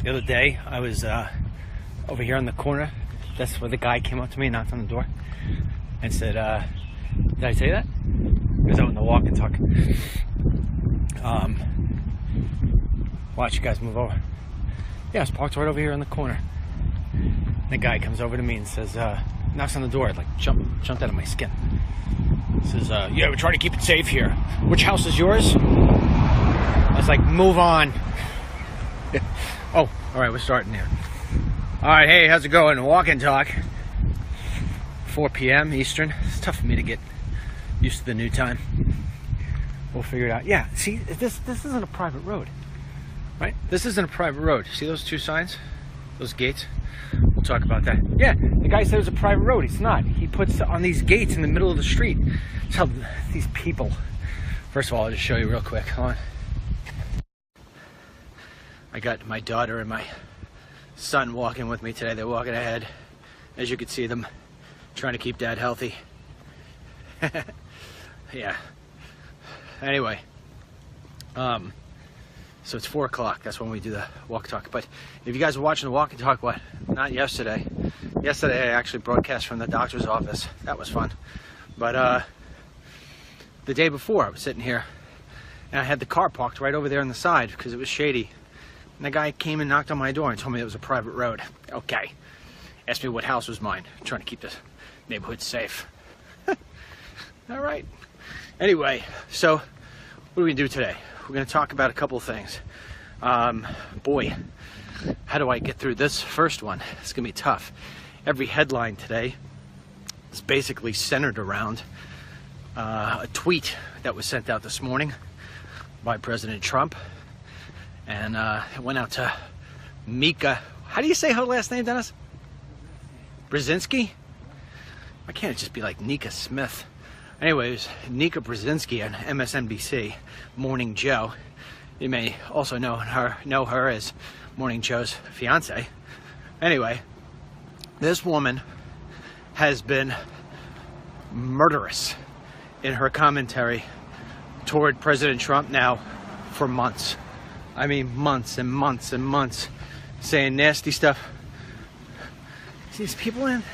The other day, I was over here on the corner. That's where the guy came up to me and knocked on the door and said, did I say that? He was out in the walk and talk. Watch you guys move over. Yeah, I was parked right over here in the corner. The guy comes over to me and says, knocks on the door. I like jumped out of my skin. Says, yeah, we're trying to keep it safe here. Which house is yours? I was like, move on. Oh, all right, we're starting here. All right, hey, how's it going? Walk and talk. 4 p.m. Eastern. It's tough for me to get used to the new time. We'll figure it out. Yeah, see, this isn't a private road, right? This isn't a private road. See those two signs? Those gates? We'll talk about that. Yeah, the guy said it was a private road. It's not. He puts on these gates in the middle of the street. That's how these people... First of all, I'll just show you real quick. Hold on. I got my daughter and my son walking with me today. They're walking ahead. As you can see them, trying to keep Dad healthy. Yeah. Anyway. So it's 4 o'clock. That's when we do the walk talk. But if you guys are watching the walk and talk, what? Not yesterday. Yesterday I actually broadcast from the doctor's office. That was fun. But the day before I was sitting here and I had the car parked right over there on the side because it was shady. And the guy came and knocked on my door and told me it was a private road. Okay. Asked me what house was mine. I'm trying to keep the neighborhood safe. All right. Anyway, so what are we going to do today? We're going to talk about a couple of things. Boy, how do I get through this first one? It's going to be tough. Every headline today is basically centered around a tweet that was sent out this morning by President Trump. And it went out to Mika. How do you say her last name, Dennis? Brzezinski? Why can't it just be like Nika Smith? Anyways, Nika Brzezinski on MSNBC, Morning Joe. You may also know her as Morning Joe's fiance. Anyway, this woman has been murderous in her commentary toward President Trump now for months. I mean, months and months and months, saying nasty stuff. See these people in?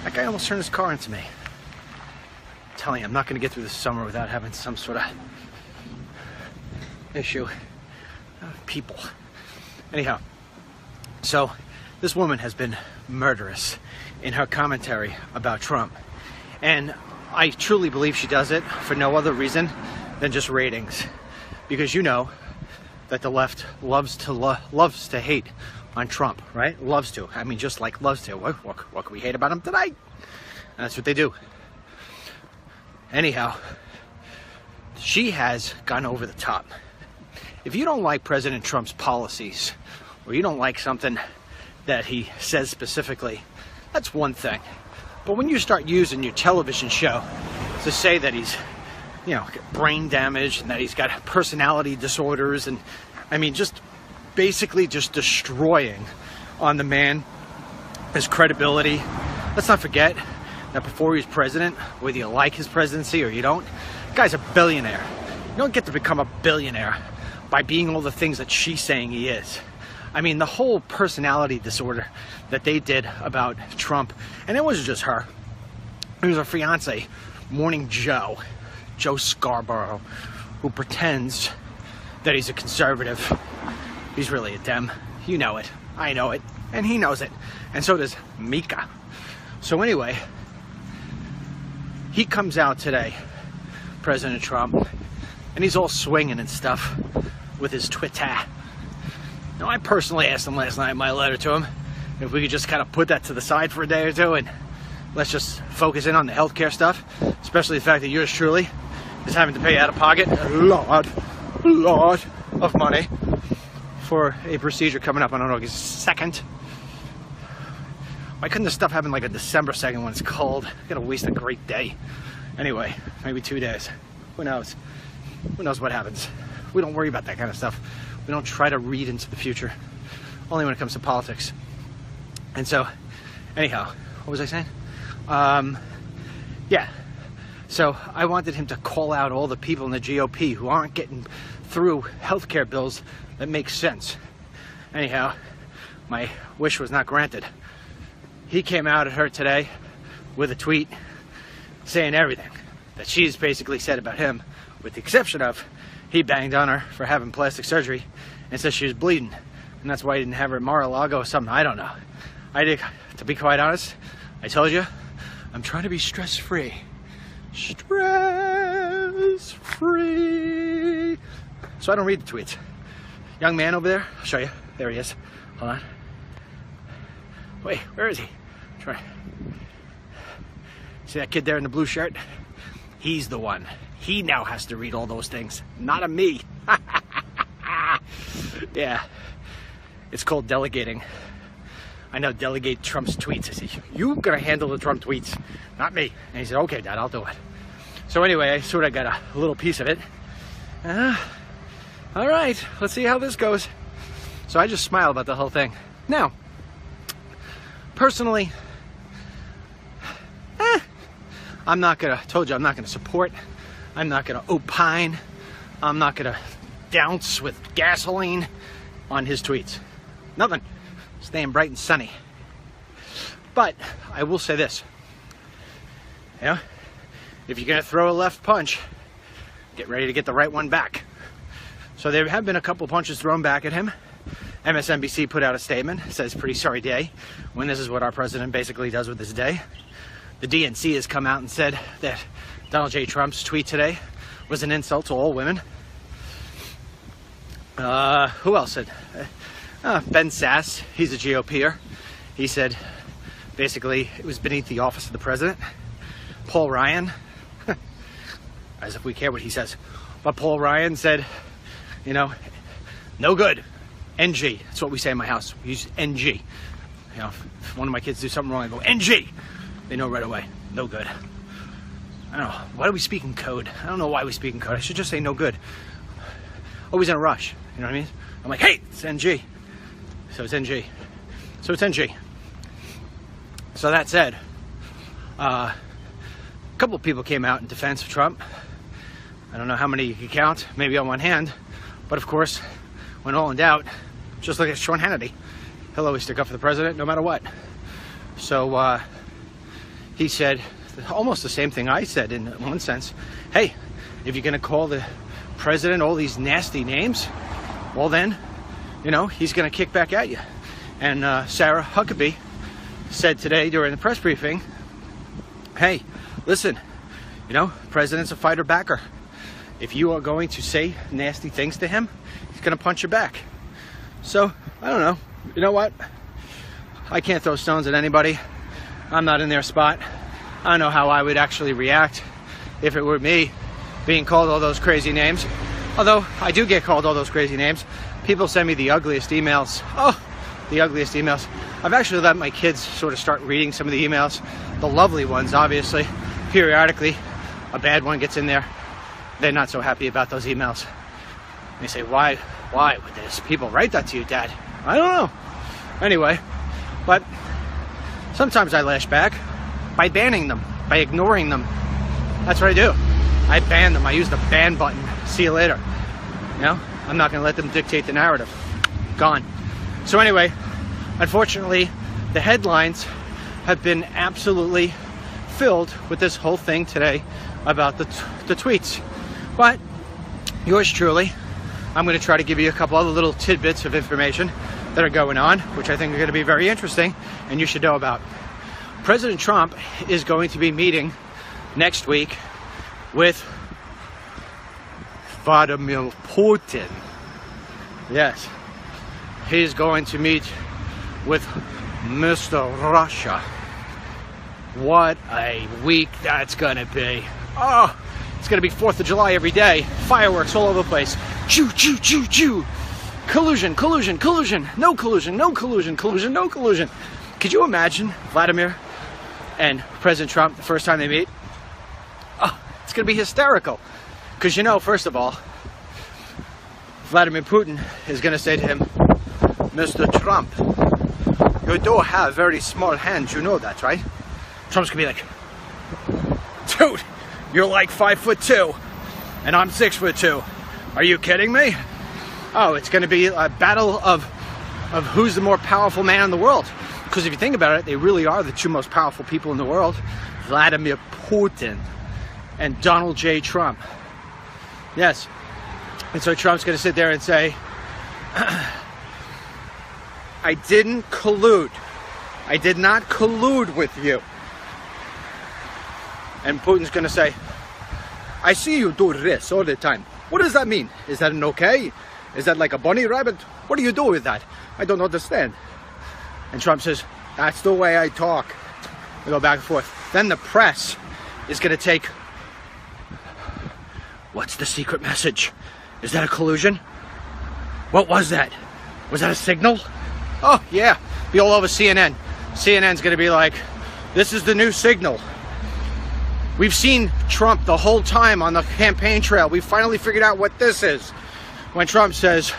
That guy almost turned his car into me. I'm telling you, I'm not going to get through this summer without having some sort of issue. People. Anyhow, so this woman has been murderous in her commentary about Trump. And I truly believe she does it for no other reason than just ratings. Because you know that the left loves to hate on Trump, right? Loves to. I mean, just like loves to. What can we hate about him tonight? And that's what they do. Anyhow, she has gone over the top. If you don't like President Trump's policies, or you don't like something that he says specifically, that's one thing. But when you start using your television show to say that he's, you know, brain damage and that he's got personality disorders, and I mean, just basically just destroying on the man, his credibility. Let's not forget that before he was president, whether you like his presidency or you don't, the guy's a billionaire. You don't get to become a billionaire by being all the things that she's saying he is. I mean, the whole personality disorder that they did about Trump, and it wasn't just her. It was her fiance, Morning Joe Scarborough, who pretends that he's a conservative. He's really a Dem. You know it. I know it. And he knows it. And so does Mika. So anyway, he comes out today, President Trump, and he's all swinging and stuff with his Twitter. Now, I personally asked him last night in my letter to him if we could just kind of put that to the side for a day or two and let's just focus in on the healthcare stuff, especially the fact that yours truly is having to pay out of pocket a lot of money for a procedure coming up on August 2nd. Why couldn't this stuff happen like a December 2nd when it's cold? I'm gonna waste a great day. Anyway, maybe 2 days. Who knows? Who knows what happens? We don't worry about that kind of stuff. We don't try to read into the future, only when it comes to politics. And so, anyhow, what was I saying? Yeah. So I wanted him to call out all the people in the GOP who aren't getting through healthcare bills that make sense. Anyhow, my wish was not granted. He came out at her today with a tweet saying everything that she's basically said about him, with the exception of he banged on her for having plastic surgery and said she was bleeding, and that's why he didn't have her at Mar-a-Lago or something. I don't know. To be quite honest, I told you, I'm trying to be stress-free. Stress-free. So I don't read the tweets. Young man over there, I'll show you. There he is. Hold on. Wait, where is he? Try. See that kid there in the blue shirt? He's the one. He now has to read all those things, not a me. Yeah, it's called delegating. I now delegate Trump's tweets. I say, you're gonna handle the Trump tweets, not me. And he said, okay, Dad, I'll do it. So anyway, I sort of got a little piece of it. All right, let's see how this goes. So I just smile about the whole thing. Now, personally, I'm not gonna, told you, I'm not gonna support. I'm not gonna opine. I'm not gonna douse with gasoline on his tweets. Nothing. Staying bright and sunny. But I will say this. You know, if you're gonna throw a left punch, get ready to get the right one back. So there have been a couple punches thrown back at him. MSNBC put out a statement, says pretty sorry day, when this is what our president basically does with his day. The DNC has come out and said that Donald J. Trump's tweet today was an insult to all women. Who else said? Ben Sass, he's a GOPer. He said basically it was beneath the office of the president. Paul Ryan, as if we care what he says, but Paul Ryan said, you know, no good. NG. That's what we say in my house. We use NG. You know, if one of my kids do something wrong, I go NG. They know right away. No good. I don't know. Why do we speak in code? I don't know why we speak in code. I should just say no good. Always in a rush. You know what I mean? I'm like, hey, it's NG. So it's NG. So it's NG. So that said, a couple of people came out in defense of Trump. I don't know how many you could count, maybe on one hand. But of course, when all in doubt, just look at Sean Hannity. He'll always stick up for the president no matter what. So he said almost the same thing I said in one sense. Hey, if you're going to call the president all these nasty names, well then, you know, he's going to kick back at you. And Sarah Huckabee said today during the press briefing, hey, listen, you know, president's a fighter backer. If you are going to say nasty things to him, he's going to punch you back. So, I don't know. You know what? I can't throw stones at anybody. I'm not in their spot. I don't know how I would actually react if it were me being called all those crazy names. Although, I do get called all those crazy names. People send me the ugliest emails. Oh, the ugliest emails. I've actually let my kids sort of start reading some of the emails. The lovely ones, obviously. Periodically, a bad one gets in there. They're not so happy about those emails. They say, why would these people write that to you, Dad? I don't know. Anyway, but sometimes I lash back by banning them, by ignoring them. That's what I do. I ban them. I use the ban button. See you later. You know, I'm not going to let them dictate the narrative. Gone. So anyway, unfortunately, the headlines have been absolutely filled with this whole thing today about the tweets. But yours truly, I'm going to try to give you a couple other little tidbits of information that are going on, which I think are going to be very interesting and you should know about. President Trump is going to be meeting next week with Vladimir Putin. Yes, he's going to meet with Mr. Russia. What a week that's going to be. Oh, it's going to be 4th of July every day. Fireworks all over the place. Choo, choo, choo, choo. Collusion, collusion, collusion. No collusion, no collusion, collusion, no collusion. Could you imagine Vladimir and President Trump the first time they meet? Oh, it's going to be hysterical. Because, you know, first of all, Vladimir Putin is going to say to him, Mr. Trump, you do have very small hands. You know that, right? Trump's going to be like, dude, you're like 5'2", and I'm 6'2". Are you kidding me? Oh, it's going to be a battle of of who's the more powerful man in the world. Because if you think about it, they really are the two most powerful people in the world, Vladimir Putin and Donald J. Trump. Yes. And so Trump's going to sit there and say, I didn't collude. I did not collude with you. And Putin's going to say, I see you do this all the time. What does that mean? Is that an okay? Is that like a bunny rabbit? What do you do with that? I don't understand. And Trump says, that's the way I talk. We go back and forth. Then the press is going to take, what's the secret message? Is that a collusion? What was that? Was that a signal? Oh, yeah. Be all over CNN. CNN's going to be like, this is the new signal. We've seen Trump the whole time on the campaign trail. We finally figured out what this is. When Trump says,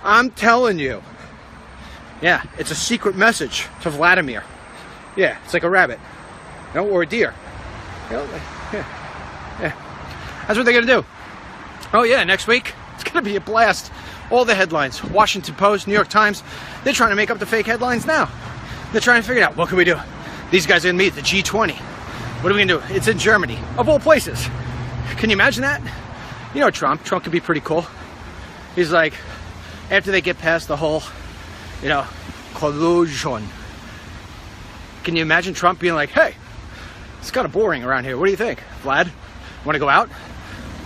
I'm telling you. Yeah, it's a secret message to Vladimir. Yeah, it's like a rabbit. You know, or a deer. You know, like, yeah. That's what they're going to do. Oh yeah, next week, it's going to be a blast. All the headlines, Washington Post, New York Times, they're trying to make up the fake headlines now. They're trying to figure out, what can we do? These guys are going to meet at the G20. What are we going to do? It's in Germany, of all places. Can you imagine that? You know Trump could be pretty cool. He's like, after they get past the whole, you know, collusion. Can you imagine Trump being like, hey, it's kind of boring around here. What do you think, Vlad? Want to go out?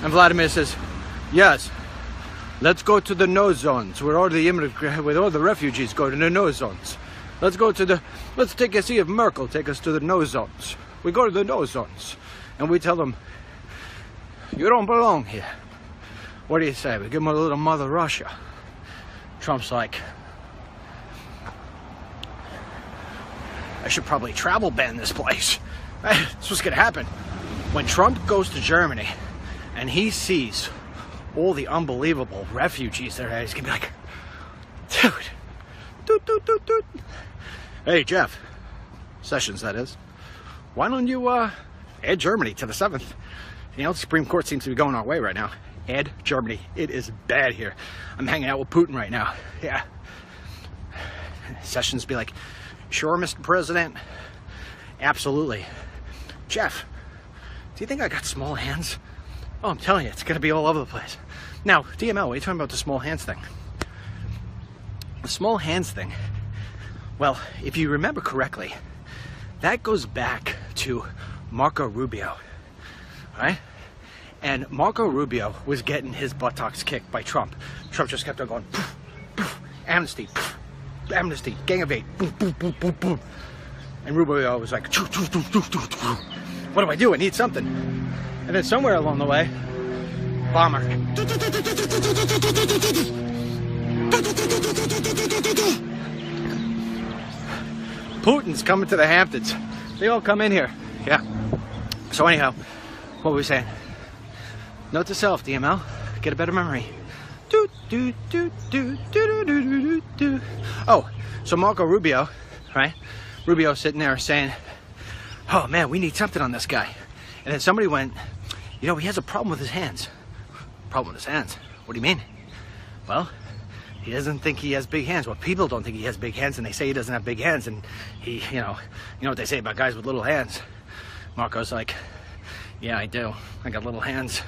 And Vladimir says, yes. Let's go to the no zones where all the refugees go to the no zones. Let's take a see if Merkel take us to the no zones. We go to the no zones and we tell them, you don't belong here. What do you say? We give them a little Mother Russia. Trump's like, I should probably travel ban this place. That's what's gonna happen. When Trump goes to Germany and he sees all the unbelievable refugees there, he's gonna be like, dude. Hey, Jeff. Sessions, that is. Why don't you add Germany to the 7th? You know, the Supreme Court seems to be going our way right now. Add Germany. It is bad here. I'm hanging out with Putin right now. Yeah. Sessions be like, sure, Mr. President? Absolutely. Jeff, do you think I got small hands? Oh, I'm telling you, it's going to be all over the place. Now, DML, what are you talking about the small hands thing? The small hands thing, well, if you remember correctly, that goes back to Marco Rubio, right? And Marco Rubio was getting his buttocks kicked by Trump. Trump just kept on going, poof, poof, amnesty, poof, amnesty, gang of 8, boom, boom, boom, boom, boom. And Rubio was like, choo, choo, choo, choo, choo, choo. What do I do? I need something. And then somewhere along the way, bomber. Putin's coming to the Hamptons. They all come in here. Yeah. So anyhow, what were we saying? Note to self, DML. Get a better memory. Oh, so Marco Rubio, right? Rubio sitting there saying, oh man, we need something on this guy. And then somebody went, you know, he has a problem with his hands. Problem with his hands? What do you mean? Well, he doesn't think he has big hands. Well, people don't think he has big hands, and they say he doesn't have big hands, and he, you know what they say about guys with little hands. Marco's like, yeah, I do. I got little hands.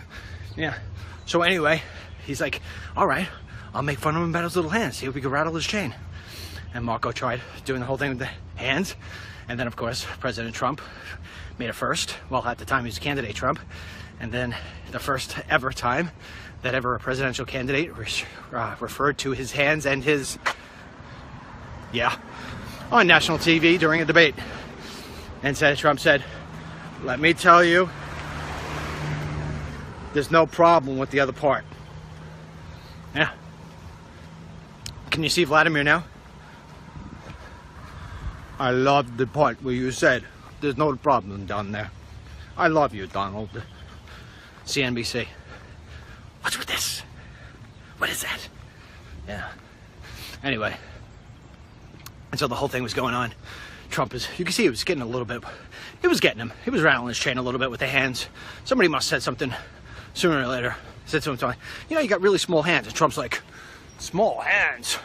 Yeah. So anyway, he's like, all right, I'll make fun of him about his little hands. See if we can rattle his chain. And Marco tried doing the whole thing with the hands. And then, of course, President Trump made it first. Well, at the time, he was candidate Trump. And then the first ever time that ever a presidential candidate referred to his hands and his, yeah, on national TV during a debate. And Trump said, let me tell you, there's no problem with the other part. Yeah. Can you see Vladimir now? I love the part where you said, there's no problem down there. I love you, Donald. CNBC. What's with this? What is that? Yeah. Anyway. And so the whole thing was going on. Trump is, you can see he was getting a little bit, it was getting him. He was rattling his chain a little bit with the hands. Somebody must have said something sooner or later. Said something, you know, you got really small hands. And Trump's like, small hands?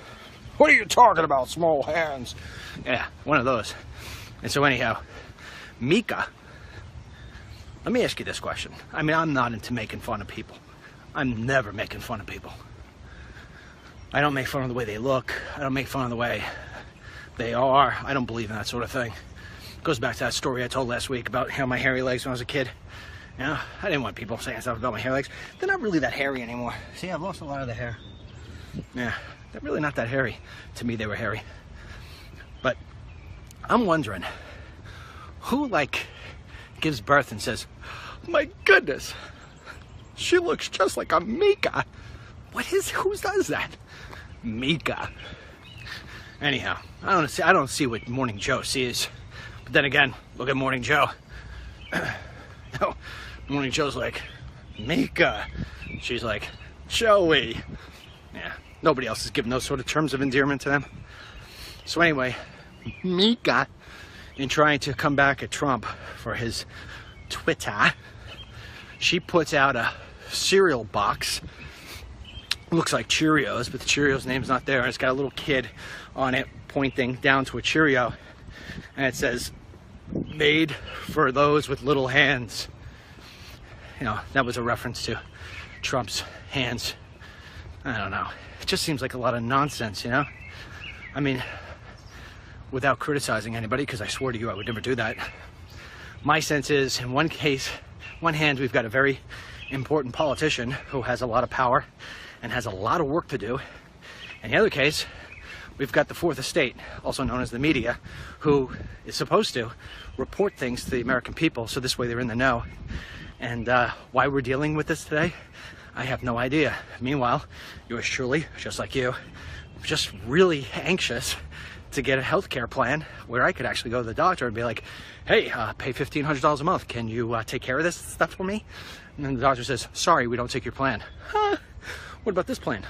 What are you talking about, small hands? Yeah, one of those. And so anyhow, Mika, let me ask you this question. I mean, I'm not into making fun of people. I'm never making fun of people. I don't make fun of the way they look. I don't make fun of the way they are. I don't believe in that sort of thing. It goes back to that story I told last week about my hairy legs when I was a kid. You know, I didn't want people saying stuff about my hairy legs. They're not really that hairy anymore. See, I've lost a lot of the hair. Yeah, they're really not that hairy. To me, they were hairy. But I'm wondering, who, like, gives birth and says, my goodness, she looks just like a Mika. Who does that? Mika. Anyhow, I don't see what Morning Joe sees. But then again, look at Morning Joe. No, Morning Joe's like, Mika. She's like, Joey. Yeah, nobody else is giving those sort of terms of endearment to them. So anyway, Mika, in trying to come back at Trump for his Twitter, she puts out a cereal box. Looks like Cheerios, but the Cheerios name's not there. It's got a little kid on it pointing down to a Cheerio. And it says, made for those with little hands. You know, that was a reference to Trump's hands. I don't know. It just seems like a lot of nonsense, you know? I mean, without criticizing anybody, because I swore to you I would never do that. My sense is, in one case, one hand, we've got a very important politician who has a lot of power and has a lot of work to do. In the other case, we've got the fourth estate, also known as the media, who is supposed to report things to the American people, so this way they're in the know. And why we're dealing with this today, I have no idea. Meanwhile, yours truly, just like you, just really anxious to get a healthcare plan where I could actually go to the doctor and be like, hey, pay $1,500 a month. Can you take care of this stuff for me? And then the doctor says, sorry, we don't take your plan. Huh? What about this plan?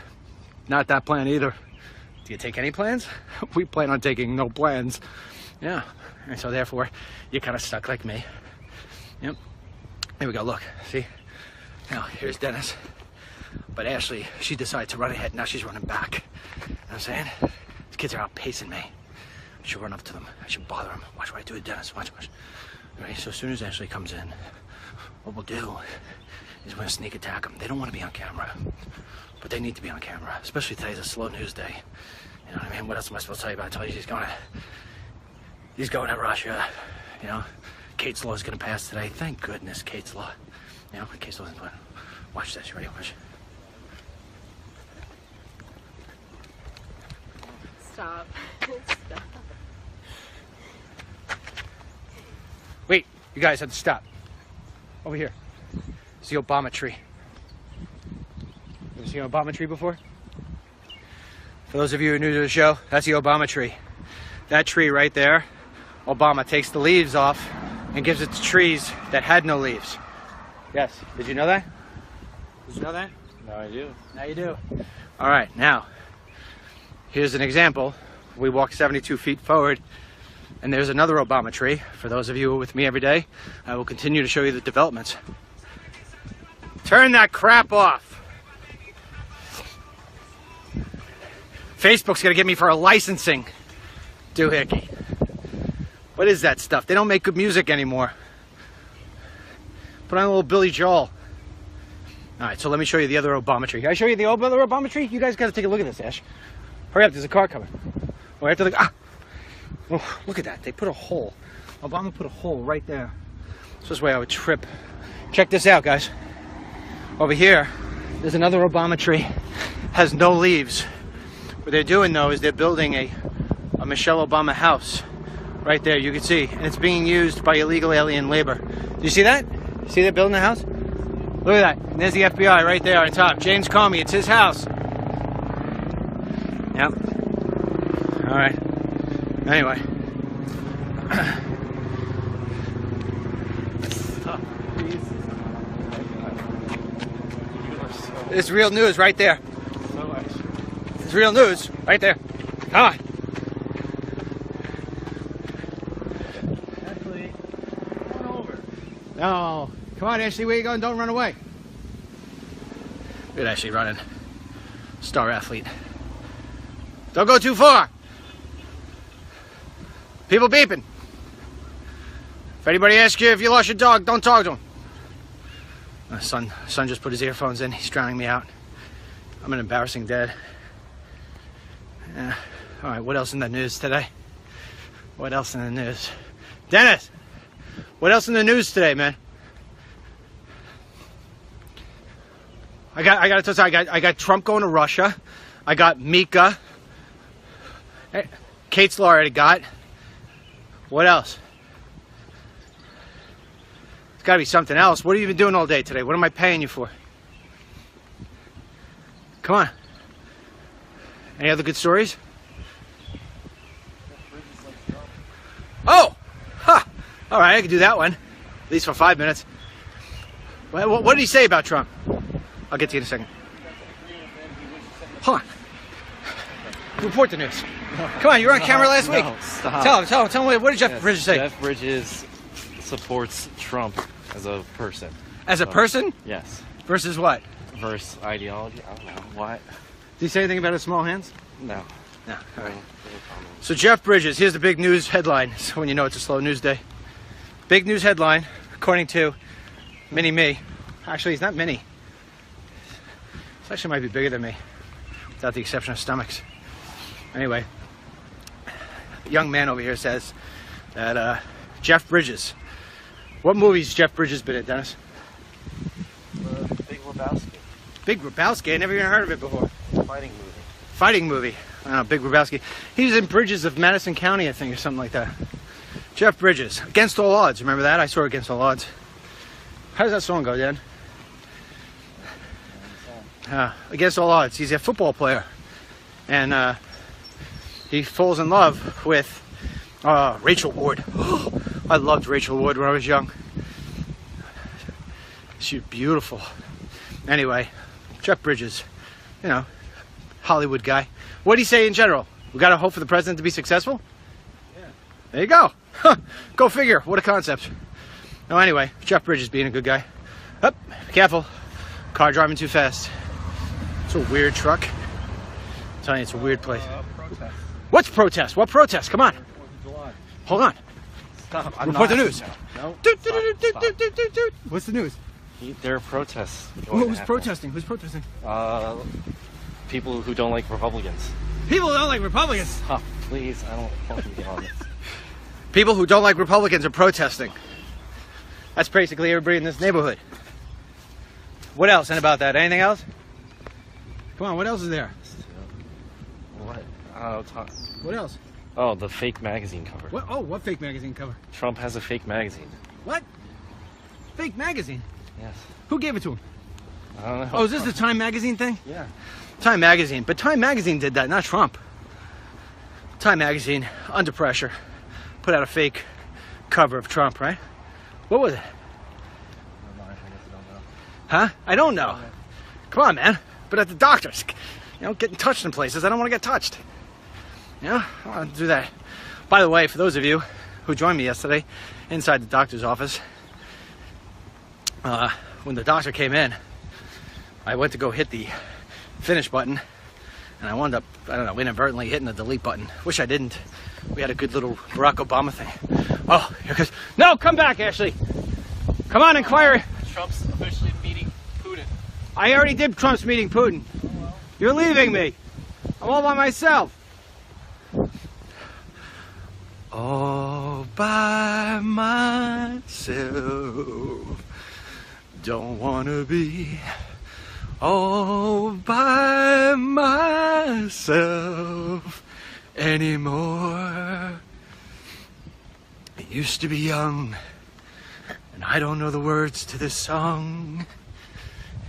Not that plan either. Do you take any plans? We plan on taking no plans. Yeah. And so therefore, you're kind of stuck like me. Yep. Here we go. Look. See? Now, here's Dennis. But Ashley, she decided to run ahead. Now she's running back. You know what I'm saying? These kids are outpacing me. I should run up to them. I should bother them. Watch what I do with Dennis. Watch. All right, so as soon as Ashley comes in, what we'll do is we're going to sneak attack them. They don't want to be on camera, but they need to be on camera, especially today's a slow news day. You know what I mean? What else am I supposed to tell you about? I told you he's going to Russia. You know, Kate's law is going to pass today. Thank goodness, Kate's law. You know, Kate's law is going. Watch this. You ready? Watch. Stop. Stop. Wait, you guys have to stop. Over here. It's the Obama tree. You ever seen an Obama tree before? For those of you who are new to the show, that's the Obama tree. That tree right there, Obama takes the leaves off and gives it to trees that had no leaves. Yes. Did you know that? Did you know that? No, I do. Now you do. All right, now, here's an example. We walk 72 feet forward, and there's another Obama tree. For those of you who are with me every day, I will continue to show you the developments. Turn that crap off. Facebook's gonna get me for a licensing doohickey. What is that stuff? They don't make good music anymore. Put on a little Billy Joel. All right, so let me show you the other Obama tree. Can I show you the other Obama tree? You guys got to take a look at this, Ash. Hurry up, there's a car coming. Oh, after the oh, look at that. They put a hole. Obama put a hole right there. So this way I would trip. Check this out, guys. Over here, there's another Obama tree. Has no leaves. What they're doing, though, is they're building a Michelle Obama house. Right there, you can see. And it's being used by illegal alien labor. Do you see that? See they're building a house? Look at that. And there's the FBI right there on top. James Comey, it's his house. Yep. All right. Anyway. It's real news right there. It's real news right there. Come on. Ashley, come on over. No. Come on, Ashley, where you going? Don't run away. Look at Ashley running. Star athlete. Don't go too far. People beeping. If anybody asks you if you lost your dog, don't talk to him. My son just put his earphones in. He's drowning me out. I'm an embarrassing dad. Yeah. All right, what else in the news today? What else in the news? Dennis, what else in the news today, man? I got to tell you, I got Trump going to Russia. I got Mika. Kate's Law already got. What else? It's got to be something else. What have you been doing all day today? What am I paying you for? Come on. Any other good stories? Oh! Ha! All right, I can do that one. At least for 5 minutes. What did he say about Trump? I'll get to you in a second. Hold on. Report the news. Come on, you were on camera last week. No, stop. Tell me, what did Jeff Bridges say? Jeff Bridges supports Trump as a person. As a person? Yes. Versus what? Versus ideology? I don't know. What? Did he say anything about his small hands? No. No. All right. No comment. So Jeff Bridges, here's the big news headline. So when you know it's a slow news day. Big news headline, according to Mini Me. Actually, he's not Mini. This actually might be bigger than me, without the exception of stomachs. Anyway, a young man over here says that Jeff Bridges. What movies Jeff Bridges been in, Dennis? Big Lebowski. Big Lebowski. I never even heard of it before. Fighting movie. Fighting movie. I don't know, Big Lebowski. He was in Bridges of Madison County, I think, or something like that. Jeff Bridges. Against All Odds. Remember that? I saw Against All Odds. How does that song go, Dan? Against All Odds. He's a football player. And he falls in love with Rachel Ward. I loved Rachel Ward when I was young. She's beautiful. Anyway, Jeff Bridges, you know, Hollywood guy. What do you say in general? We got to hope for the president to be successful? Yeah. There you go. Go figure. What a concept. No, anyway, Jeff Bridges being a good guy. Up, careful. Car driving too fast. It's a weird truck. I'm telling you, it's a weird place. Protest. What's protest? What protest? Come on. 4th of July. Hold on. Stop. I'm Report not the news. No. Doot, Stop, doot, doot, stop. doot, doot, doot, doot. What's the news? There are protests. going to Who's happen. protesting? Who's protesting? People who don't like Republicans. People don't like Republicans. Stop, please. I don't want to be on this. People who don't like Republicans are protesting. That's basically everybody in this neighborhood. What else? And about that? Anything else? Come on, what else is there? What? What else? Oh, the fake magazine cover. What? Oh, what fake magazine cover? Trump has a fake magazine. What? Fake magazine? Yes. Who gave it to him? I don't know. Oh, is this the Time magazine thing? Yeah. Time magazine. But Time magazine did that, not Trump. Time magazine, under pressure, put out a fake cover of Trump, right? What was it? Huh? I don't know. Come on, man. But at the doctor's, you know, getting touched in places. I don't want to get touched. Yeah, I'll do that. By the way, for those of you who joined me yesterday inside the doctor's office, when the doctor came in, I went to go hit the finish button, and I wound up, I don't know, inadvertently hitting the delete button. Wish I didn't. We had a good little Barack Obama thing. Oh, here goes. No, come back, Ashley. Come on, inquire. Trump's officially meeting Putin. I already did Trump's meeting Putin. You're leaving me. I'm all by myself. All by myself. Don't wanna be all by myself anymore. I used to be young, and I don't know the words to this song.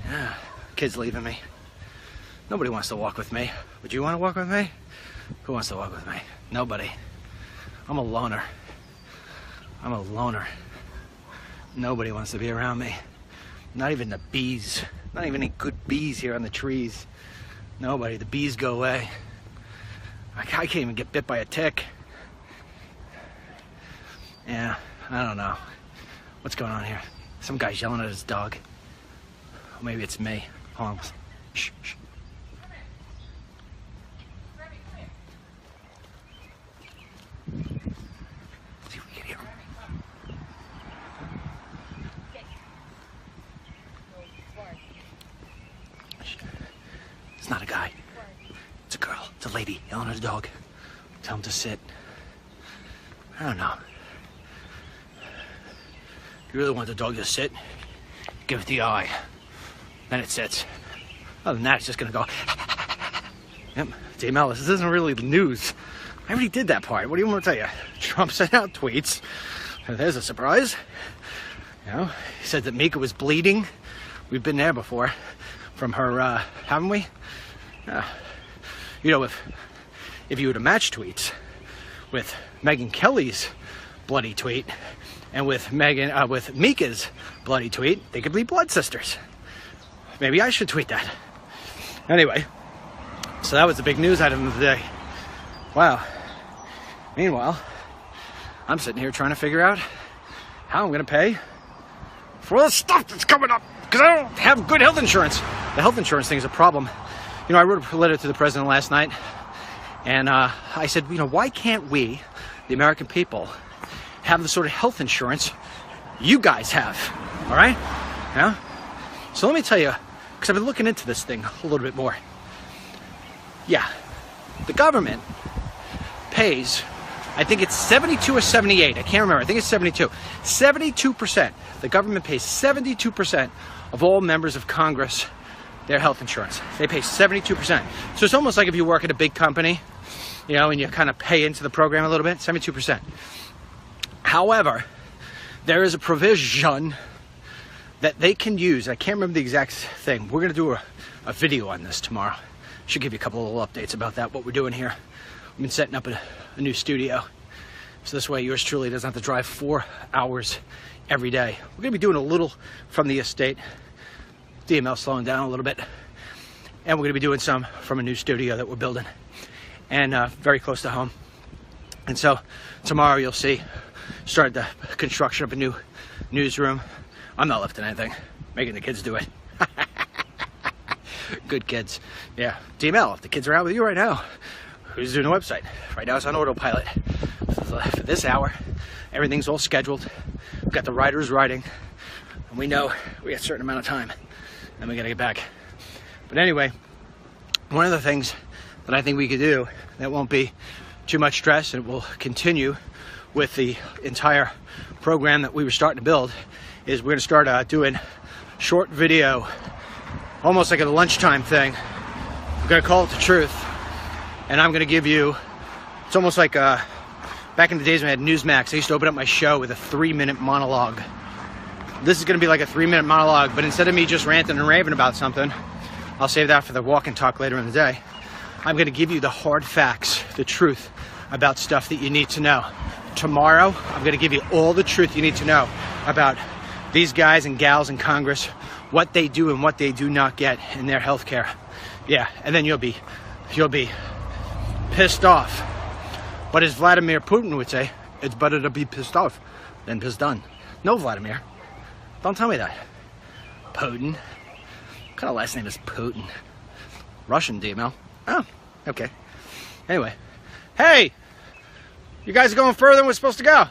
Yeah, kid's leaving me. Nobody wants to walk with me. Would you want to walk with me? Who wants to walk with me? Nobody. I'm a loner. I'm a loner. Nobody wants to be around me. Not even the bees. Not even any good bees here on the trees. Nobody. The bees go away. I can't even get bit by a tick. Yeah, I don't know. What's going on here? Some guy's yelling at his dog. Or maybe it's me. Hold on. Shh, shh. It's not a guy. It's a girl. It's a lady yelling at a dog. Tell him to sit. I don't know. If you really want the dog to sit, give it the eye. Then it sits. Other than that, it's just gonna go. Yep. Dame Ellis, this isn't really news. I already did that part. What do you want me to tell you? Trump sent out tweets. There's a surprise. You know, he said that Mika was bleeding. We've been there before. From her, haven't we? You know, if you were to match tweets with Megyn Kelly's bloody tweet and with Mika's bloody tweet, they could be blood sisters. Maybe I should tweet that. Anyway, so that was the big news item of the day. Wow. Meanwhile, I'm sitting here trying to figure out how I'm going to pay for all the stuff that's coming up because I don't have good health insurance. The health insurance thing is a problem. You know, I wrote a letter to the president last night, and I said, you know, why can't we, the American people, have the sort of health insurance you guys have? All right? Yeah? So let me tell you, because I've been looking into this thing a little bit more. Yeah, the government pays, I think it's 72 or 78, I can't remember, I think it's 72. 72%, the government pays 72% of all members of Congress their health insurance. They pay 72%. So it's almost like if you work at a big company, you know, and you kind of pay into the program a little bit, 72%. However, there is a provision that they can use. I can't remember the exact thing. We're going to do a video on this tomorrow. Should give you a couple of little updates about that, what we're doing here. We've been setting up a new studio. So this way yours truly doesn't have to drive 4 hours every day. We're going to be doing a little from the estate. DML slowing down a little bit. And we're going to be doing some from a new studio that we're building. And very close to home. And so tomorrow you'll see, start the construction of a new newsroom. I'm not lifting anything, making the kids do it. Good kids. Yeah, DML, if the kids are out with you right now, who's doing the website? Right now it's on autopilot. For this hour, everything's all scheduled. We've got the writers writing, and we know we got a certain amount of time, and we gotta get back. But anyway, one of the things that I think we could do that won't be too much stress and it will continue with the entire program that we were starting to build is we're gonna start doing short video, almost like a lunchtime thing. We're gonna call it The Truth, and I'm gonna give you, it's almost like back in the days when I had Newsmax, I used to open up my show with a 3-minute monologue. This is gonna be like a 3-minute monologue, but instead of me just ranting and raving about something, I'll save that for the walk and talk later in the day. I'm gonna give you the hard facts, the truth about stuff that you need to know. Tomorrow, I'm gonna give you all the truth you need to know about these guys and gals in Congress, what they do and what they do not get in their health care. Yeah, and then you'll be pissed off. But as Vladimir Putin would say, it's better to be pissed off than pissed on. No, Vladimir, don't tell me that. Putin? What kind of last name is Putin? Russian, DML. Oh, okay. Anyway, hey, you guys are going further than we're supposed to go.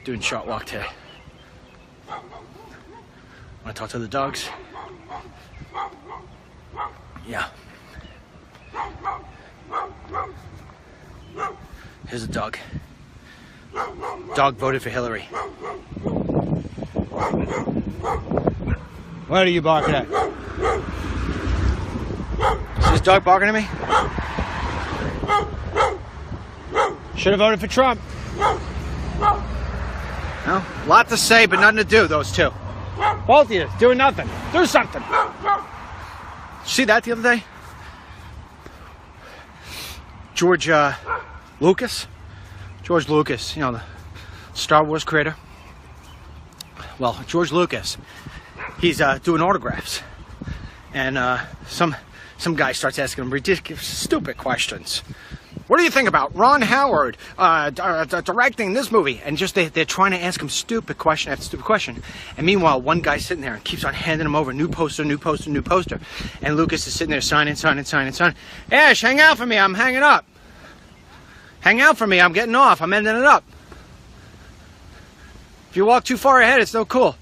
Doing short walk today. Want to talk to the dogs? Yeah. Here's a dog. Dog voted for Hillary. What are you barking at? Is this dog barking at me? Should have voted for Trump. No? A lot to say, but nothing to do, those two. Both of you, doing nothing. Do something. See that the other day? George Lucas, you know, the Star Wars creator. Well, George Lucas, he's doing autographs, and some guy starts asking him ridiculous, stupid questions. What do you think about Ron Howard directing this movie? And just they're trying to ask him stupid question after stupid question. And meanwhile, one guy's sitting there and keeps on handing him over new poster, new poster, new poster. And Lucas is sitting there signing. Ash, hang out for me. I'm hanging up. Hang out for me. I'm getting off. I'm ending it up. If you walk too far ahead, it's no cool.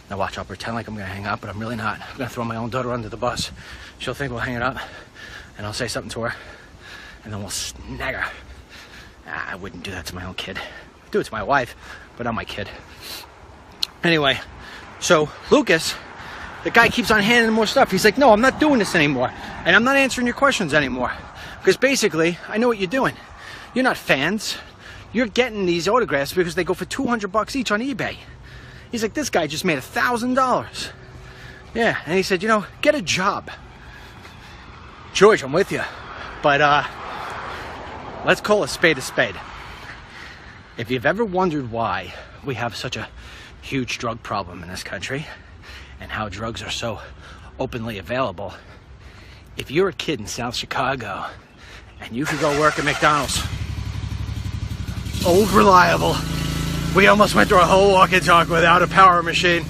Now watch, I'll pretend like I'm going to hang up, but I'm really not. I'm going to throw my own daughter under the bus. she'll think we'll hang it up, and I'll say something to her, and then we'll snag her. I wouldn't do that to my own kid. I'd do it to my wife, but not my kid. Anyway, so Lucas, the guy keeps on handing him more stuff. He's like, no, I'm not doing this anymore, and I'm not answering your questions anymore, because basically, I know what you're doing. You're not fans. You're getting these autographs because they go for $200 each on eBay. He's like, this guy just made $1,000. Yeah, and he said, you know, get a job. George, I'm with you. But let's call a spade a spade. If you've ever wondered why we have such a huge drug problem in this country and how drugs are so openly available, if you're a kid in South Chicago and you could go work at McDonald's, old reliable, we almost went through a whole walk and talk without a power machine.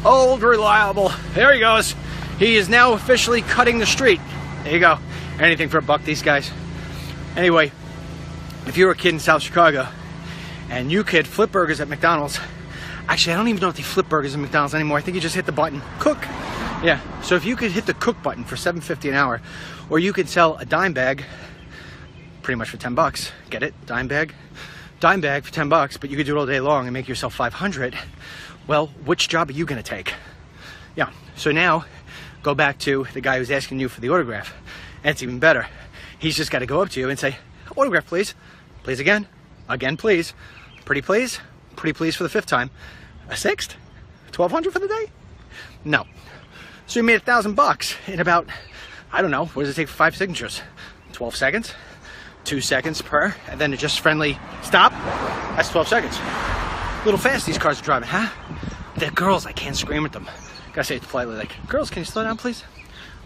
Old reliable. There he goes. He is now officially cutting the street. There you go. Anything for a buck, these guys. Anyway, if you're a kid in South Chicago and you could flip burgers at McDonald's, actually I don't even know if they flip burgers at McDonald's anymore. I think you just hit the button, cook. Yeah, so if you could hit the cook button for $7.50 an hour, or you could sell a dime bag pretty much for $10. Get it? Dime bag? Dime bag for $10, but you could do it all day long and make yourself $500. Well, which job are you gonna take? Yeah, so now go back to the guy who's asking you for the autograph. And it's even better. He's just gotta go up to you and say, autograph please. Please again. Again please. Pretty please. Pretty please for the 5th time. A 6th? $1,200 for the day? No. So you made $1,000 in about, I don't know, what does it take for 5 signatures? 12 seconds? 2 seconds per, and then just friendly stop. That's 12 seconds. A little fast these cars are driving, huh? They're girls, I can't scream at them. Gotta say it politely, like, girls, can you slow down, please?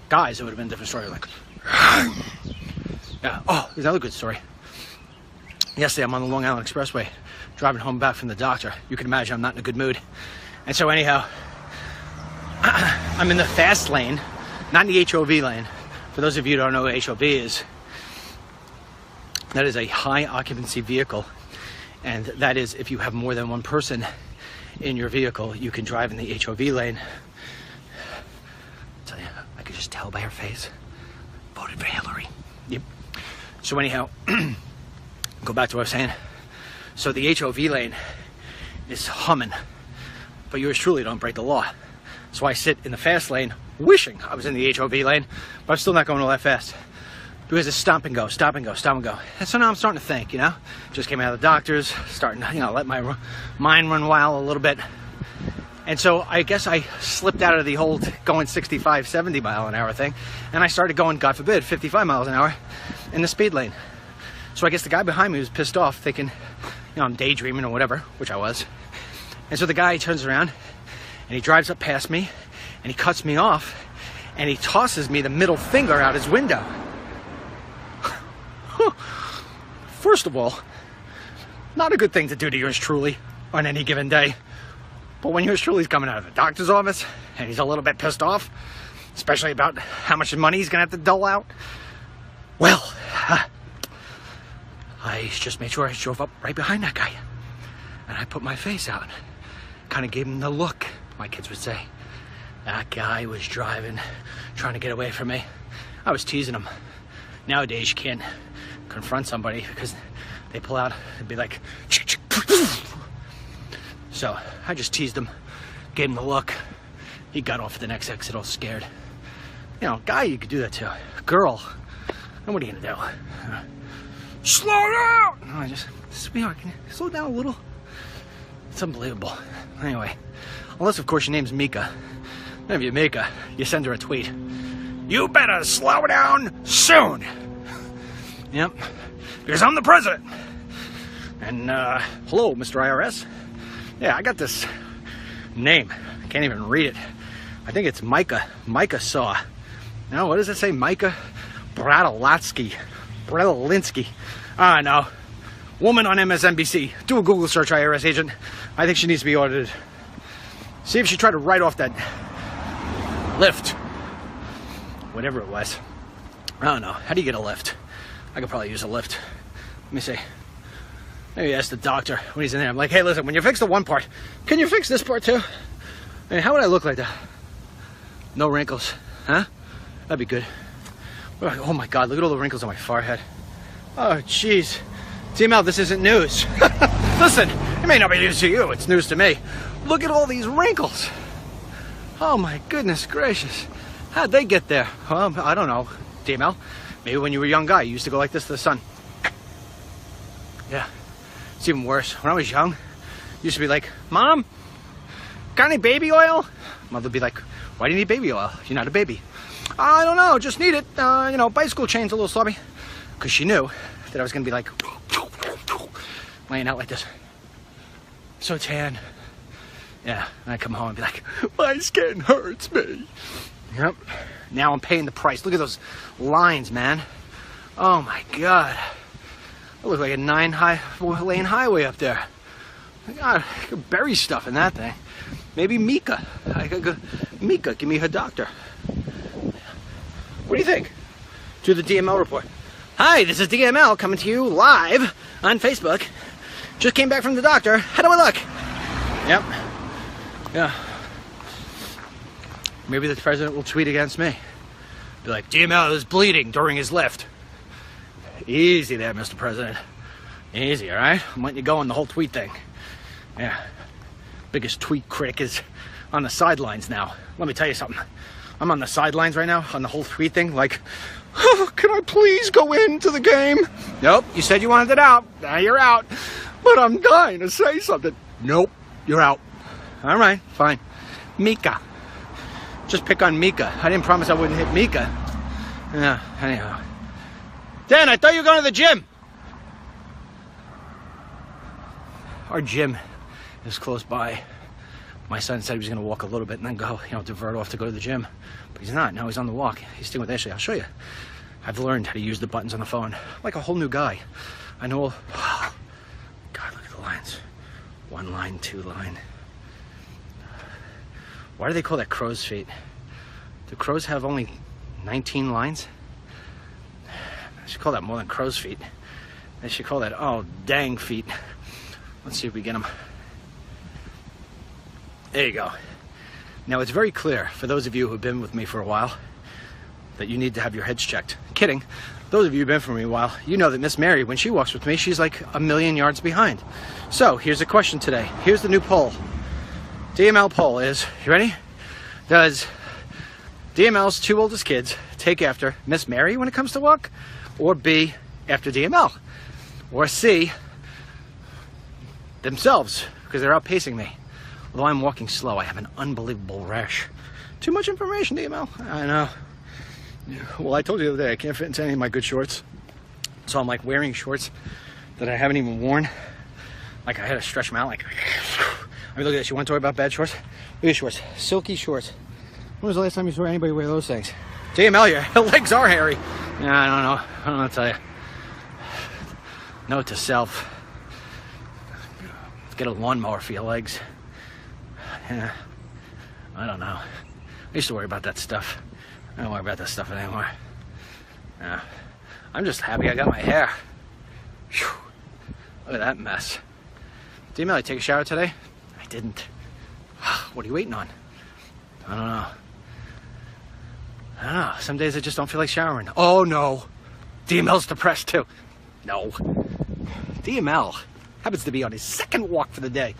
Guys, it would have been a different story, like, yeah. Oh, there's another good story. Yesterday, I'm on the Long Island Expressway, driving home back from the doctor. You can imagine I'm not in a good mood. And so anyhow, I'm in the fast lane, not in the HOV lane. For those of you who don't know what HOV is, that is a high occupancy vehicle, and that is if you have more than one person in your vehicle, you can drive in the HOV lane. I'll tell you, I could just tell by her face. Voted for Hillary. Yep. So anyhow, go back to what I was saying. So the HOV lane is humming, but yours truly don't break the law. So I sit in the fast lane wishing I was in the HOV lane, but I'm still not going all that fast. Because it's stop and go, stop and go, stop and go. And so now I'm starting to think, you know, just came out of the doctor's, starting to, you know, let my mind run wild a little bit. And so I guess I slipped out of the whole going 65, 70 mile an hour thing, and I started going, God forbid, 55 miles an hour in the speed lane. So I guess the guy behind me was pissed off, thinking, you know, I'm daydreaming or whatever, which I was. And so the guy turns around, and he drives up past me, and he cuts me off, and he tosses me the middle finger out his window. First of all, not a good thing to do to yours truly on any given day. But when yours truly's coming out of the doctor's office and he's a little bit pissed off, especially about how much money he's gonna have to dole out, well, I just made sure I drove up right behind that guy. And I put my face out, kind of gave him the look, my kids would say. That guy was driving, trying to get away from me. I was teasing him. Nowadays, you can't confront somebody because they pull out and be like, so I just teased him, gave him the look. He got off at the next exit all scared. You know, guy, you could do that to. Girl, and what are you gonna do? Slow down! No, I just, sweetheart, can you slow down a little? It's unbelievable. Anyway, unless of course your name's Mika. Then if you're Mika, you send her a tweet. You better slow down soon. Yep, because I'm the president. And hello, Mr. IRS. Yeah, I got this name. I can't even read it. I think it's Micah Saw. Now, what does it say? Micah Bradalatsky. Bradalinsky. Ah, no. Woman on MSNBC. Do a Google search, IRS agent. I think she needs to be audited. See if she tried to write off that lift. Whatever it was. I don't know. How do you get a lift? I could probably use a lift. Let me see. Maybe ask the doctor when he's in there. I'm like, hey, listen, when you fix the one part, can you fix this part too? I mean, how would I look like that? No wrinkles, huh? That'd be good. Oh my God, look at all the wrinkles on my forehead. Oh, jeez. DML, this isn't news. Listen, it may not be news to you, it's news to me. Look at all these wrinkles. Oh my goodness gracious. How'd they get there? I don't know, DML. Maybe when you were a young guy, you used to go like this to the sun. Yeah, it's even worse. When I was young, I used to be like, Mom, got any baby oil? Mother would be like, why do you need baby oil? You're not a baby. I don't know, just need it. You know, bicycle chain's a little sloppy. Because she knew that I was going to be like, laying out like this. So tan. Yeah, and I come home and be like, my skin hurts me. Yep. Now I'm paying the price. Look at those lines, man. Oh my God. I look like a 9-lane highway up there. God, I could bury stuff in that thing. Maybe Mika. I could go, Mika, give me her doctor. What do you think? Do the DML report. Hi, this is DML coming to you live on Facebook. Just came back from the doctor. How do I look? Yep. Yeah. Maybe the president will tweet against me. Be like, DML is bleeding during his lift. Easy there, Mr. President. Easy, all right? I'm letting you go on the whole tweet thing. Yeah. Biggest tweet critic is on the sidelines now. Let me tell you something. I'm on the sidelines right now on the whole tweet thing. Like, oh, can I please go into the game? Nope, you said you wanted it out. Now you're out. But I'm dying to say something. Nope, you're out. All right, fine. Mika. Just pick on Mika. I didn't promise I wouldn't hit Mika. Yeah, anyhow. Dan, I thought you were going to the gym. Our gym is close by. My son said he was going to walk a little bit and then go, divert off to go to the gym. But he's not. Now he's on the walk. He's staying with Ashley. I'll show you. I've learned how to use the buttons on the phone. I'm like a whole new guy. I know all... God, look at the lines. 1 line, 2 line. Why do they call that crow's feet? Do crows have only 19 lines? I should call that more than crow's feet. They should call that, oh, dang feet. Let's see if we get them. There you go. Now it's very clear for those of you who've been with me for a while that you need to have your heads checked. Kidding. Those of you who've been for me a while, you know that Miss Mary, when she walks with me, she's like a million yards behind. So here's a question today. Here's the new poll. DML poll is, you ready? Does DML's 2 oldest kids take after Miss Mary when it comes to walk? Or B, after DML? Or C, themselves, because they're outpacing me. Although I'm walking slow, I have an unbelievable rash. Too much information, DML. I know. Well, I told you the other day, I can't fit into any of my good shorts. So I'm like wearing shorts that I haven't even worn. Like I had to stretch them out. Like, I mean, look at this. You want to talk about bad shorts? Look at these shorts. Silky shorts. When was the last time you saw anybody wear those things? DML, your legs are hairy. Yeah, I don't know. I don't know what to tell you. Note to self. Get a lawnmower for your legs. Yeah, I don't know. I used to worry about that stuff. I don't worry about that stuff anymore. Yeah. I'm just happy I got my hair. Whew. Look at that mess. DML, you take a shower today? I didn't. What are you waiting on? I don't know. I don't know. Some days I just don't feel like showering. Oh no. DML's depressed too. No. DML happens to be on his 2nd walk for the day.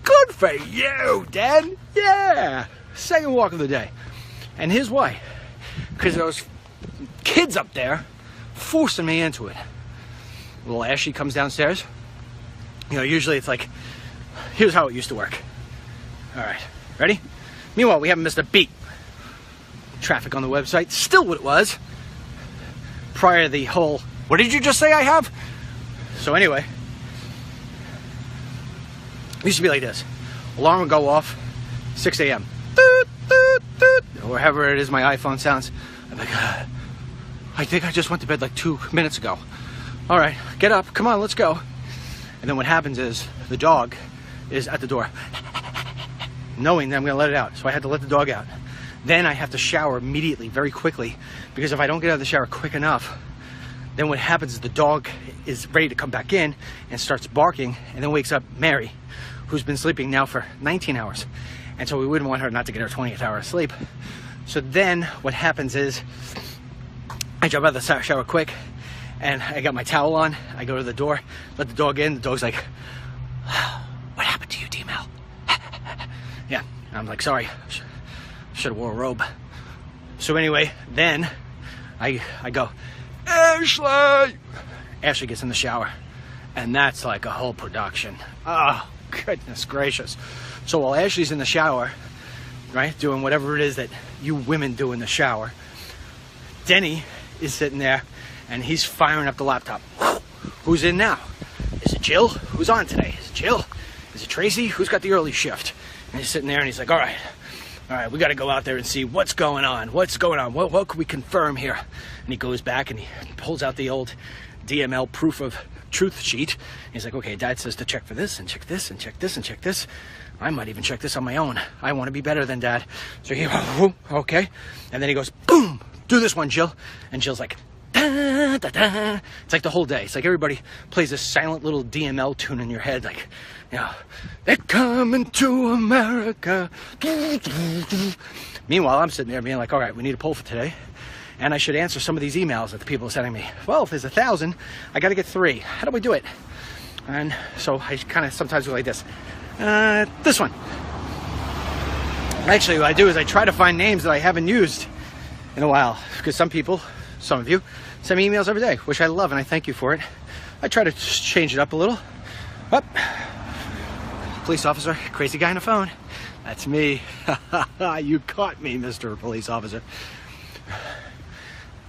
Good for you, Dan. Yeah. 2nd walk of the day. And here's why. Because those kids up there forcing me into it. Little Ashley comes downstairs. Usually it's like, here's how it used to work. All right, ready? Meanwhile, we haven't missed a beat. Traffic on the website, still what it was. Prior to the whole, what did you just say I have? So anyway, it used to be like this. Alarm would go off, 6 a.m. Doot, doot, doot, or however it is my iPhone sounds. I'm like, I think I just went to bed like 2 minutes ago. All right, get up, come on, let's go. And then what happens is the dog is at the door, knowing that I'm gonna let it out. So I had to let the dog out. Then I have to shower immediately, very quickly, because if I don't get out of the shower quick enough, then what happens is the dog is ready to come back in and starts barking, and then wakes up Mary, who's been sleeping now for 19 hours. And so we wouldn't want her not to get her 20th hour of sleep. So then what happens is I jump out of the shower quick, and I got my towel on. I go to the door, let the dog in. The dog's like, "What happened to you, D-Mel?" Yeah, and I'm like, "Sorry, should have wore a robe." So anyway, then I go, "Ashley!" Ashley gets in the shower, and that's like a whole production. Oh, goodness gracious. So while Ashley's in the shower, right, doing whatever it is that you women do in the shower, Denny is sitting there, and he's firing up the laptop. Who's in now? Is it Jill? Who's on today? Is it Jill? Is it Tracy? Who's got the early shift? And he's sitting there, and he's like, all right, we got to go out there and see what's going on. What's going on? What can we confirm here? And he goes back, and he pulls out the old DML proof of truth sheet. He's like, okay, Dad says to check for this, and check this, and check this, and check this. I might even check this on my own. I want to be better than Dad. So he, okay. And then he goes, boom, do this one, Jill. And Jill's like, da, da, da. It's like the whole day. It's like everybody plays this silent little DML tune in your head. Like, you know, they're coming to America. Meanwhile, I'm sitting there being like, all right, we need a poll for today. And I should answer some of these emails that the people are sending me. Well, if there's 1,000, I got to get 3. How do we do it? And so I kind of sometimes go like this. This one. Actually, what I do is I try to find names that I haven't used in a while, because some people, some of you, send me emails every day, which I love, and I thank you for it. I try to change it up a little. Up. Police officer, crazy guy on the phone. That's me. You caught me, Mr. Police Officer.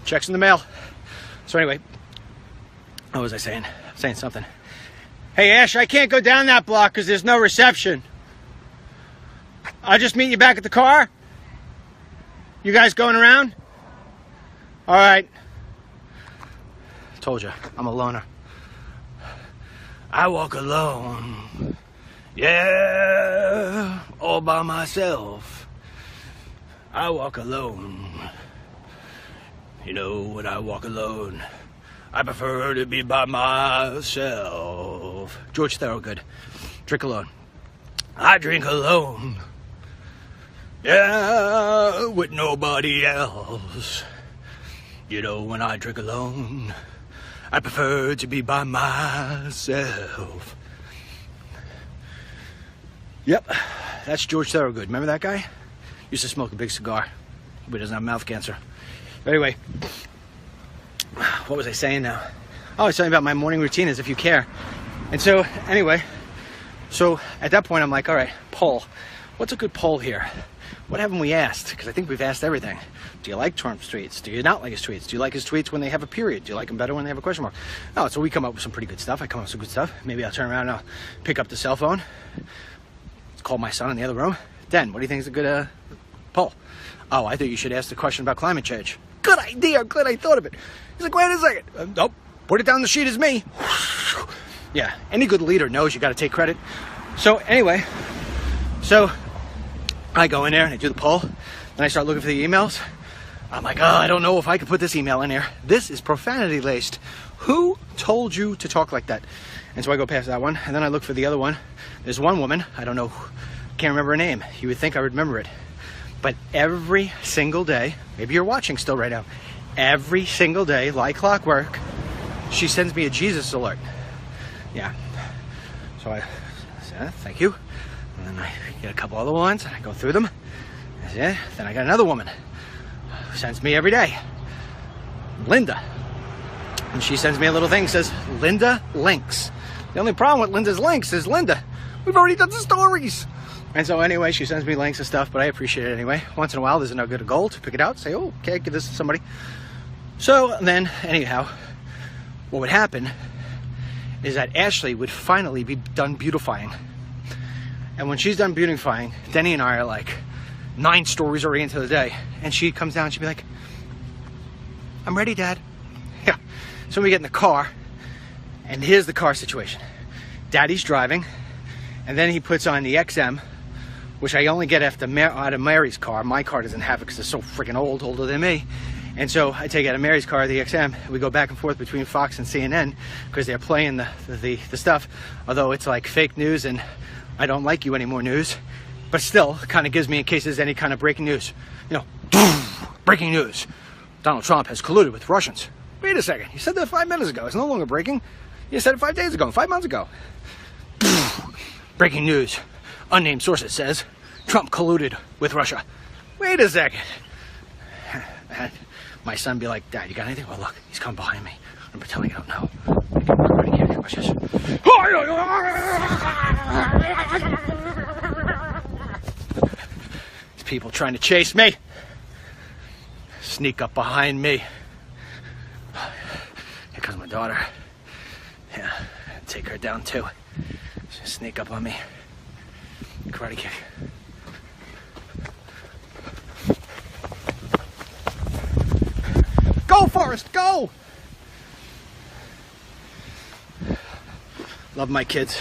Checks in the mail. So anyway, what was I saying? Saying something. Hey, Ash, I can't go down that block because there's no reception. I'll just meet you back at the car. You guys going around? All right. Told you, I'm a loner. I walk alone. Yeah, all by myself. I walk alone. You know, when I walk alone, I prefer to be by myself. George Thorogood. Drink alone. I drink alone. Yeah, with nobody else. You know, when I drink alone, I prefer to be by myself. Yep, that's George Thorogood. Remember that guy? Used to smoke a big cigar, but he doesn't have mouth cancer. Anyway, what was I saying now? Oh, I was talking about my morning routine, as if you care. And so, anyway, so at that point I'm like, all right, poll. What's a good poll here? What haven't we asked? Because I think we've asked everything. Do you like Trump's tweets? Do you not like his tweets? Do you like his tweets when they have a period? Do you like them better when they have a question mark? Oh, so we come up with some pretty good stuff. I come up with some good stuff. Maybe I'll turn around and I'll pick up the cell phone. Let's call my son in the other room. Den, what do you think is a good poll? Oh, I think you should ask the question about climate change. Good idea. I'm glad I thought of it. He's like, wait a second. Nope. Put it down the sheet as me. Yeah, any good leader knows you got to take credit. So anyway, so I go in there and I do the poll. Then I start looking for the emails. I'm like, oh, I don't know if I could put this email in here. This is profanity laced. Who told you to talk like that? And so I go past that one, and then I look for the other one. There's one woman, I don't know, can't remember her name. You would think I would remember it. But every single day, maybe you're watching still right now, every single day, like clockwork, she sends me a Jesus alert. Yeah. So I say, thank you. And then I get a couple other ones, and I go through them. That's it. Then I got another woman who sends me every day, Linda. And she sends me a little thing, says, Linda links. The only problem with Linda's links is, Linda, we've already done the stories. And so anyway, she sends me links and stuff, but I appreciate it anyway. Once in a while, there's a nugget of gold to pick it out, say, oh, okay, give this to somebody. So then, anyhow, what would happen is that Ashley would finally be done beautifying. And when she's done beautifying, Denny and I are like 9 stories already into the day. And she comes down and she'd be like, I'm ready, Dad. Yeah. So we get in the car, and here's the car situation. Daddy's driving, and then he puts on the XM, which I only get out of Mary's car. My car doesn't have it because it's so freaking old, older than me. And so I take out of Mary's car, the XM. We go back and forth between Fox and CNN because they're playing the stuff. Although it's like fake news and I don't like you anymore news. But still, it kind of gives me in case there's any kind of breaking news. You know, breaking news. Donald Trump has colluded with Russians. Wait a second. You said that 5 minutes ago. It's no longer breaking. You said it 5 days ago, 5 months ago. Breaking news. Unnamed sources says Trump colluded with Russia. Wait a second. And my son be like, Dad, you got anything? Well, look, he's coming behind me. I'm pretending I don't know. Watch this. These people trying to chase me. Sneak up behind me. Here comes my daughter. Yeah, take her down too. Just sneak up on me. Karate kick. Go, Forrest, go! Love my kids.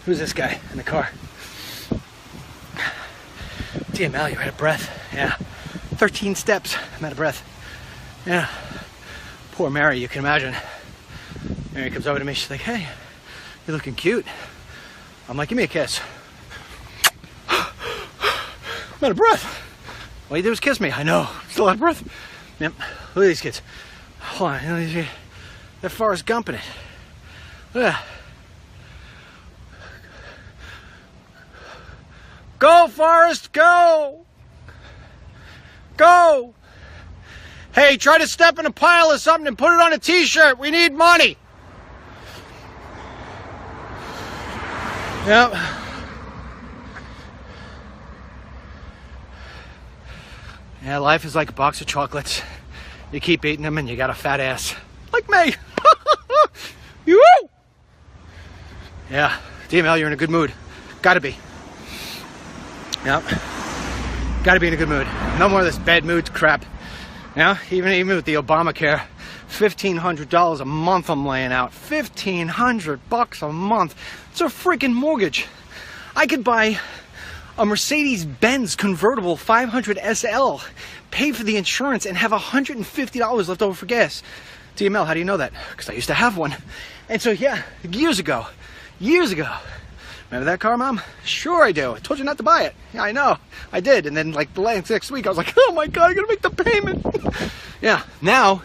Who's this guy in the car? DML, you're out of breath. Yeah. 13 steps. I'm out of breath. Yeah. Poor Mary, you can imagine. Mary comes over to me. She's like, hey, you're looking cute. I'm like, give me a kiss. I'm out of breath. All you do is kiss me. I know. Still out of breath. Yep. Look at these kids. Hold on. They're Forrest Gumping it. Look at that. Go, Forrest, go! Go! Hey, try to step in a pile of something and put it on a t-shirt. We need money. Yep. Yeah, life is like a box of chocolates. You keep eating them and you got a fat ass. Like me. You. Yeah, DML, you're in a good mood. Gotta be. Yep. Gotta be in a good mood. No more of this bad mood crap. Yeah, even with the Obamacare, $1,500 a month I'm laying out. $1,500 a month. It's a freaking mortgage. I could buy a Mercedes-Benz convertible 500 SL, pay for the insurance, and have $150 left over for gas. DML, how do you know that? Because I used to have one. And so, yeah, years ago. Remember that car, Mom? Sure I do. I told you not to buy it. Yeah, I know. I did. And then, like, the next week, I was like, oh my God, I gotta make the payment. Yeah, now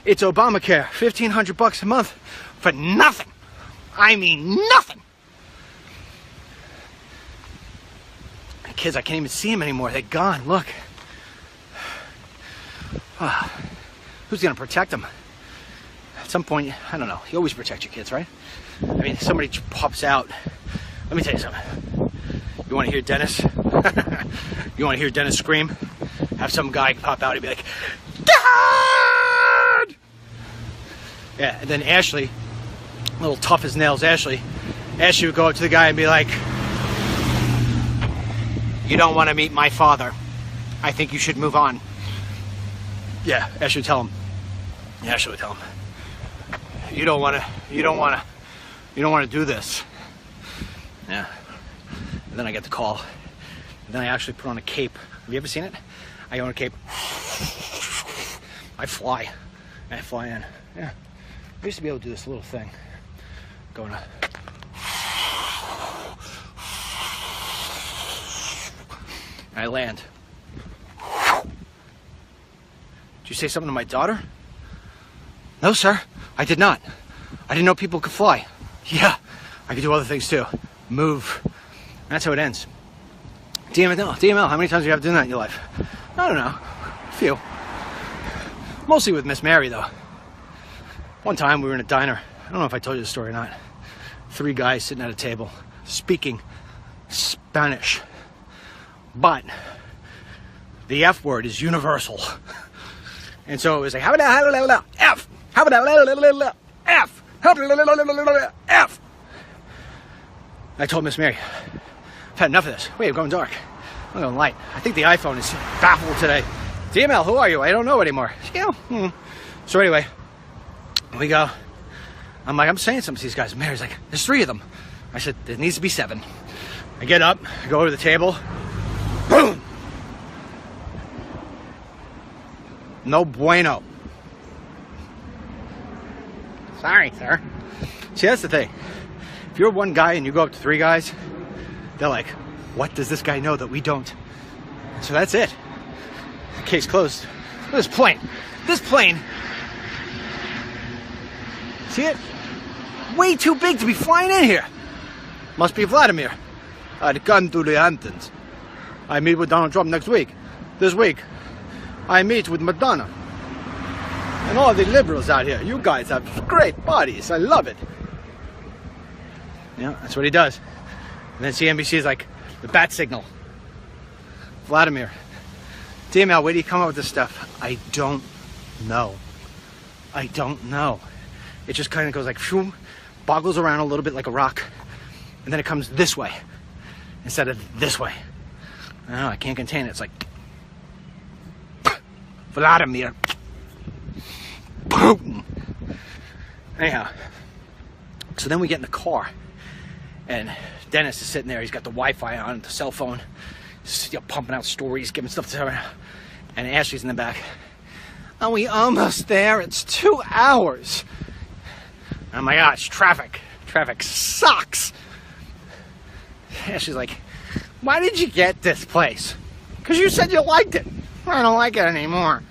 it's Obamacare. $1,500 a month for nothing. I mean, nothing. My kids, I can't even see them anymore. They're gone. Look. Who's gonna protect them? At some point, I don't know. You always protect your kids, right? I mean, somebody pops out. Let me tell you something. You want to hear Dennis? You want to hear Dennis scream? Have some guy pop out and be like, Dad! Yeah, and then Ashley, a little tough as nails, Ashley would go up to the guy and be like, you don't want to meet my father. I think you should move on. Yeah, Ashley would tell him. Yeah, Ashley would tell him. You don't want to do this. Yeah. And then I get the call. And then I actually put on a cape. Have you ever seen it? I own a cape. I fly. And I fly in. Yeah. I used to be able to do this little thing. Going to... And I land. Did you say something to my daughter? No, sir. I did not. I didn't know people could fly. Yeah. I could do other things too. Move. That's how it ends. DML, how many times do you have to do that in your life? I don't know. A few. Mostly with Miss Mary, though. One time we were in a diner. I don't know if I told you the story or not. 3 guys sitting at a table speaking Spanish. But the F word is universal. And so it was like, F. F. F. I told Miss Mary, I've had enough of this. Wait, I'm going dark. I'm going light. I think the iPhone is baffled today. DML, who are you? I don't know anymore. Yeah. So anyway, we go. I'm like, I'm saying something to these guys. Mary's like, there's 3 of them. I said, there needs to be 7. I get up, I go over to the table. Boom! No bueno. Sorry, sir. See, that's the thing. If you're one guy and you go up to 3 guys, They're like, what does this guy know that we don't? So that's it. Case closed. Look at this plane. This plane. See it? Way too big to be flying in here. Must be Vladimir. I'd gone to the Hamptons. I meet with Donald Trump next week. This week, I meet with Madonna. And all the liberals out here. You guys have great bodies. I love it. Yeah, that's what he does. And then CNBC is like, the bat signal. Vladimir. DML, where do you come up with this stuff? I don't know. I don't know. It just kind of goes like, shoom, boggles around a little bit like a rock. And then it comes this way instead of this way. I don't know, I can't contain it. It's like, Vladimir Putin. Anyhow, so then we get in the car, and Dennis is sitting there. He's got the Wi-Fi on, the cell phone, just, pumping out stories, giving stuff to her. And Ashley's in the back. Are we almost there? It's 2 hours. Oh my gosh, traffic. Traffic sucks. Ashley's like, why did you get this place? Because you said you liked it. I don't like it anymore.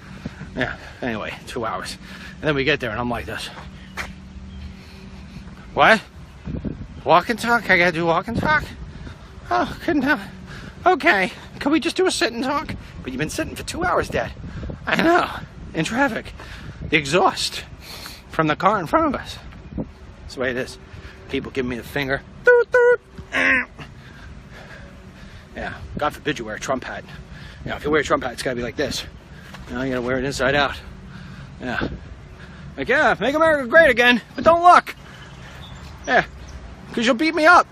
Yeah, anyway, 2 hours. And then we get there and I'm like this. What? Walk and talk? I gotta do walk and talk? Oh, couldn't have. Okay, can we just do a sit and talk? But you've been sitting for 2 hours, Dad. I know, in traffic. The exhaust from the car in front of us. That's the way it is. People giving me the finger. Doot, doot. Yeah, God forbid you wear a Trump hat. If you wear a Trump hat, it's gotta be like this. You gotta wear it inside out. Yeah. Like, yeah, make America great again, but don't look. Yeah, because you'll beat me up.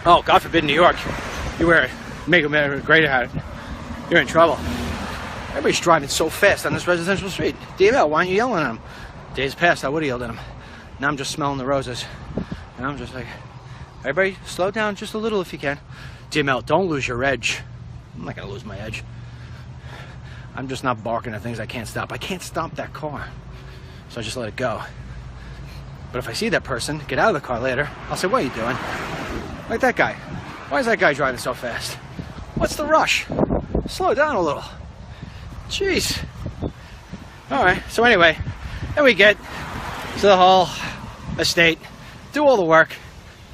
Oh, God forbid in New York, you wear a Make America Great hat, you're in trouble. Everybody's driving so fast on this residential street. DML, why aren't you yelling at them? Days past, I would have yelled at them. Now I'm just smelling the roses. And I'm just like, everybody, slow down just a little if you can. DML, don't lose your edge. I'm not going to lose my edge. I'm just not barking at things I can't stop. I can't stop that car. So I just let it go. But if I see that person get out of the car later, I'll say, what are you doing? Like that guy. Why is that guy driving so fast? What's the rush? Slow down a little. Jeez. Alright, so anyway, then we get to the whole estate, do all the work,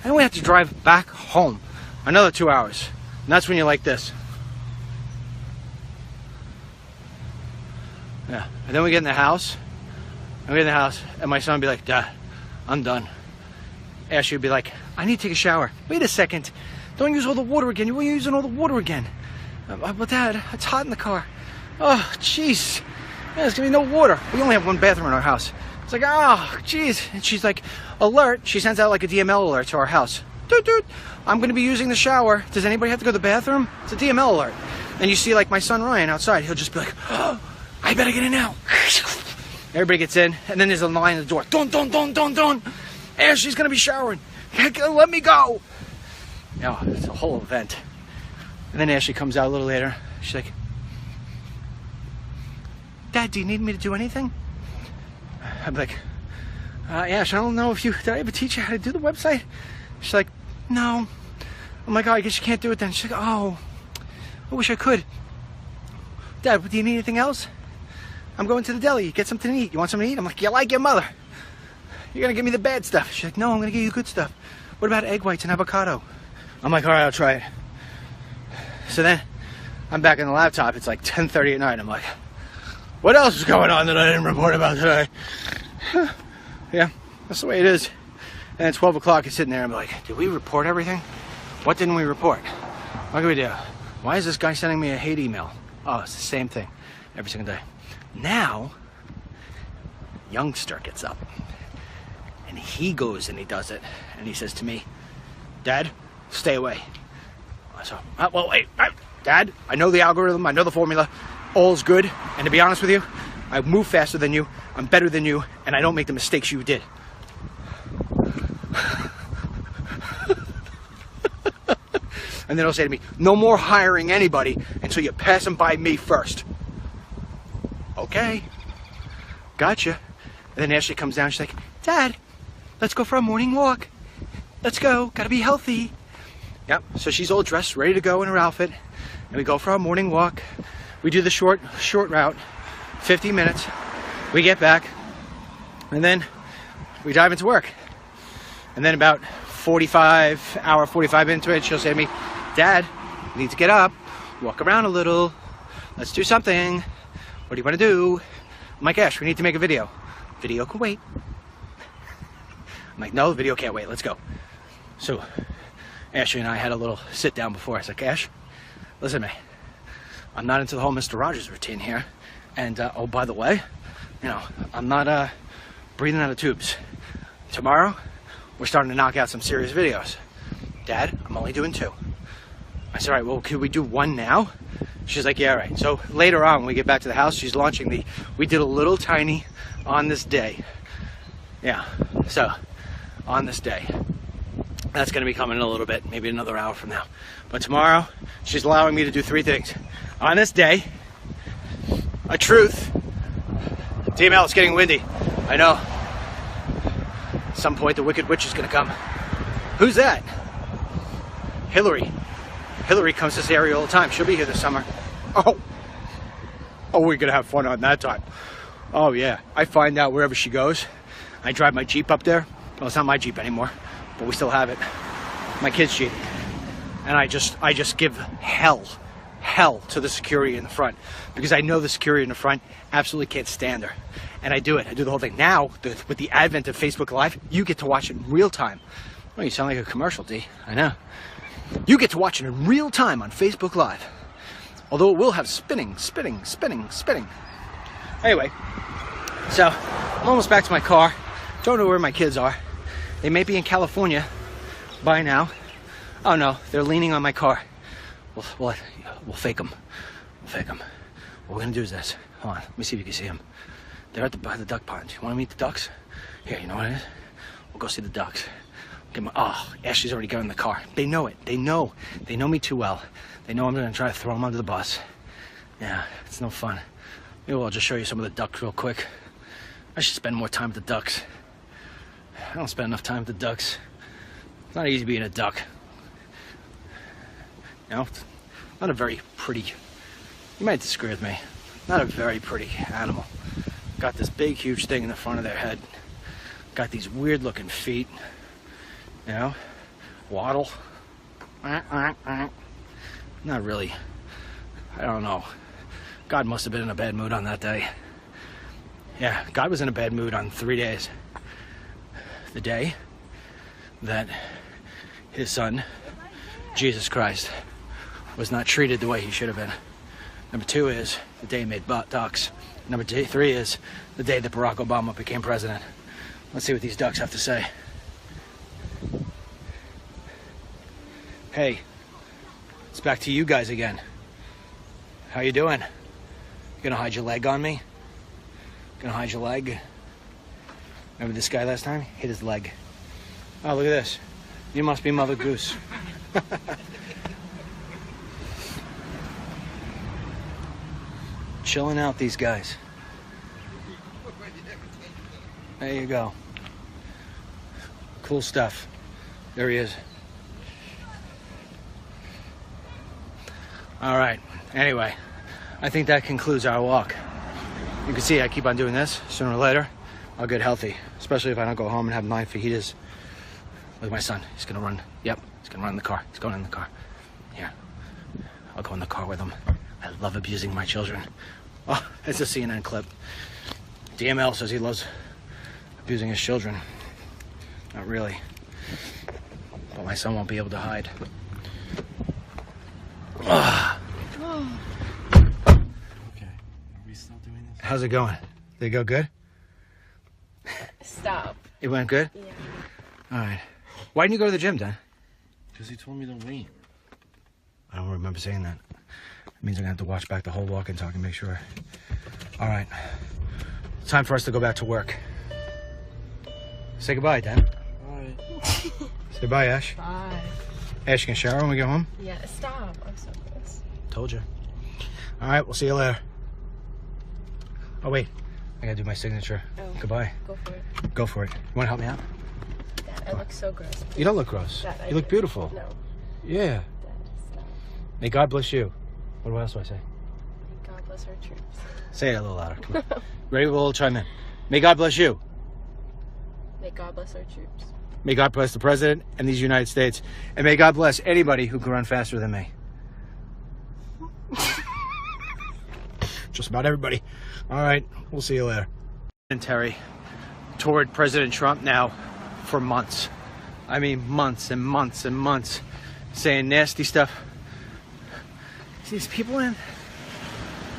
and we have to drive back home. Another 2 hours. And that's when you're like this. Yeah. And then we get in the house. And my son would be like, Dad, I'm done. Ashley would be like, I need to take a shower. Wait a second. Don't use all the water again. You're using all the water again. But Dad, it's hot in the car. Oh, jeez. Yeah, there's going to be no water. We only have one bathroom in our house. It's like, oh, jeez. And she's like, alert. She sends out like a DML alert to our house. Doot, doot. I'm going to be using the shower. Does anybody have to go to the bathroom? It's a DML alert. And you see like my son Ryan outside. He'll just be like, oh, I better get in now. Everybody gets in. And then there's a line at the door. Don't. Ashley's going to be showering. Let me go. Yeah, it's a whole event. And then Ashley comes out a little later. She's like, Dad, do you need me to do anything? I'm like, Ash, I don't know if you, did I ever teach you how to do the website? She's like, no. I'm like, oh, I guess you can't do it then. She's like, oh, I wish I could. Dad, do you need anything else? I'm going to the deli. Get something to eat. You want something to eat? I'm like, you like your mother. You're going to give me the bad stuff. She's like, no, I'm going to give you the good stuff. What about egg whites and avocado? I'm like, all right, I'll try it. So then I'm back on the laptop. It's like 10:30 at night. I'm like, what else is going on that I didn't report about today? Yeah, that's the way it is. And at 12 o'clock, it's sitting there. I'm like, did we report everything? What didn't we report? What can we do? Why is this guy sending me a hate email? Oh, it's the same thing every single day. Now, youngster gets up. And he goes and he does it. And he says to me, Dad, stay away. So, well, wait, Dad, I know the algorithm, I know the formula, all's good, and to be honest with you, I move faster than you, I'm better than you, and I don't make the mistakes you did. And then he'll say to me, no more hiring anybody until you pass them by me first. Okay, gotcha. And then Ashley comes down, she's like, Dad, let's go for a morning walk. Let's go, gotta be healthy. Yep, so she's all dressed, ready to go in her outfit, and we go for our morning walk. We do the short route, 50 minutes. We get back, and then we dive into work. And then about 45 minutes into it, she'll say to me, Dad, you need to get up, walk around a little, let's do something. What do you want to do? I'm like, Ash, we need to make a video. Video can wait. I'm like, no, video can't wait, let's go. So Ashley and I had a little sit down before. I was like, Ash, listen to me. I'm not into the whole Mr. Rogers routine here. And oh, by the way, you know, I'm not breathing out of tubes. Tomorrow, we're starting to knock out some serious videos. Dad, I'm only doing 2. I said, all right, well, could we do 1 now? She's like, yeah, all right. So later on, when we get back to the house, she's launching we did a little tiny on this day. Yeah, so on this day. That's going to be coming in a little bit, maybe another hour from now. But tomorrow, she's allowing me to do 3 things. On this day, a truth. TML, it's getting windy. I know. At some point, the Wicked Witch is going to come. Who's that? Hillary. Hillary comes to this area all the time. She'll be here this summer. Oh, we're going to have fun on that time. Oh, yeah. I find out wherever she goes. I drive my Jeep up there. Well, it's not my Jeep anymore, but we still have it. My kid's Jeep. And I just give hell to the security in the front, because I know the security in the front absolutely can't stand her. And I do it. I do the whole thing. Now, with the advent of Facebook Live, you get to watch it in real time. Oh, you sound like a commercial, D. I know. You get to watch it in real time on Facebook Live. Although it will have spinning. Anyway, so I'm almost back to my car. Don't know where my kids are. They may be in California by now. Oh no, they're leaning on my car. We'll fake them. We'll fake them. What we're gonna do is this. Hold on, let me see if you can see them. They're by the duck pond. You wanna meet the ducks? Here, you know what it is? We'll go see the ducks. Oh, Ashley's already got in the car. They know it. They know me too well. They know I'm gonna try to throw them under the bus. Yeah, it's no fun. Maybe I'll just show you some of the ducks real quick. I should spend more time with the ducks. I don't spend enough time with the ducks. It's not easy being a duck. You know, it's not a very pretty, you might disagree with me, not a very pretty animal. Got this big, huge thing in the front of their head. Got these weird looking feet. You know, waddle. Not really. I don't know. God must have been in a bad mood on that day. Yeah, God was in a bad mood on 3 days. The day that his son, Jesus Christ, was not treated the way he should have been. Number 2 is the day he made ducks. Number 3 is the day that Barack Obama became president. Let's see what these ducks have to say. Hey, it's back to you guys again. How you doing? You gonna hide your leg on me? Gonna hide your leg? Remember this guy last time? Hit his leg. Oh, look at this. You must be Mother Goose. Chilling out, these guys. There you go. Cool stuff. There he is. All right. Anyway, I think that concludes our walk. You can see I keep on doing this. Sooner or later, I'll get healthy. Especially if I don't go home and have 9 fajitas. Look at my son. He's gonna run. Yep, he's gonna run in the car. He's going in the car. Here. I'll go in the car with him. I love abusing my children. Oh, it's a CNN clip. DML says he loves abusing his children. Not really. But my son won't be able to hide. Okay. Are we still doing this? How's it going? Did it go good? Stop. It went good? Yeah. All right. Why didn't you go to the gym then? Because he told me to wait. I don't remember saying that. It means I'm going to have to watch back the whole walk and talk and make sure. All right. It's time for us to go back to work. Say goodbye, Dan. Bye. Say bye, Ash. Bye. Ash, you can shower when we go home? Yeah, stop. I'm so close. Told you. All right, we'll see you later. Oh, wait. I got to do my signature. Oh. Goodbye. Go for it. Go for it. You want to help me out? Dad, I look so gross. You don't look gross. Dad, You look beautiful. No. Yeah. Dad, stop. May God bless you. What else do I say? May God bless our troops. Say it a little louder. Come on. Ready? We'll chime in. May God bless you. May God bless our troops. May God bless the president and these United States. And may God bless anybody who can run faster than me. Just about everybody. All right. We'll see you later. Terry toward President Trump now for months. I mean, months and months and months, saying nasty stuff. See these people in?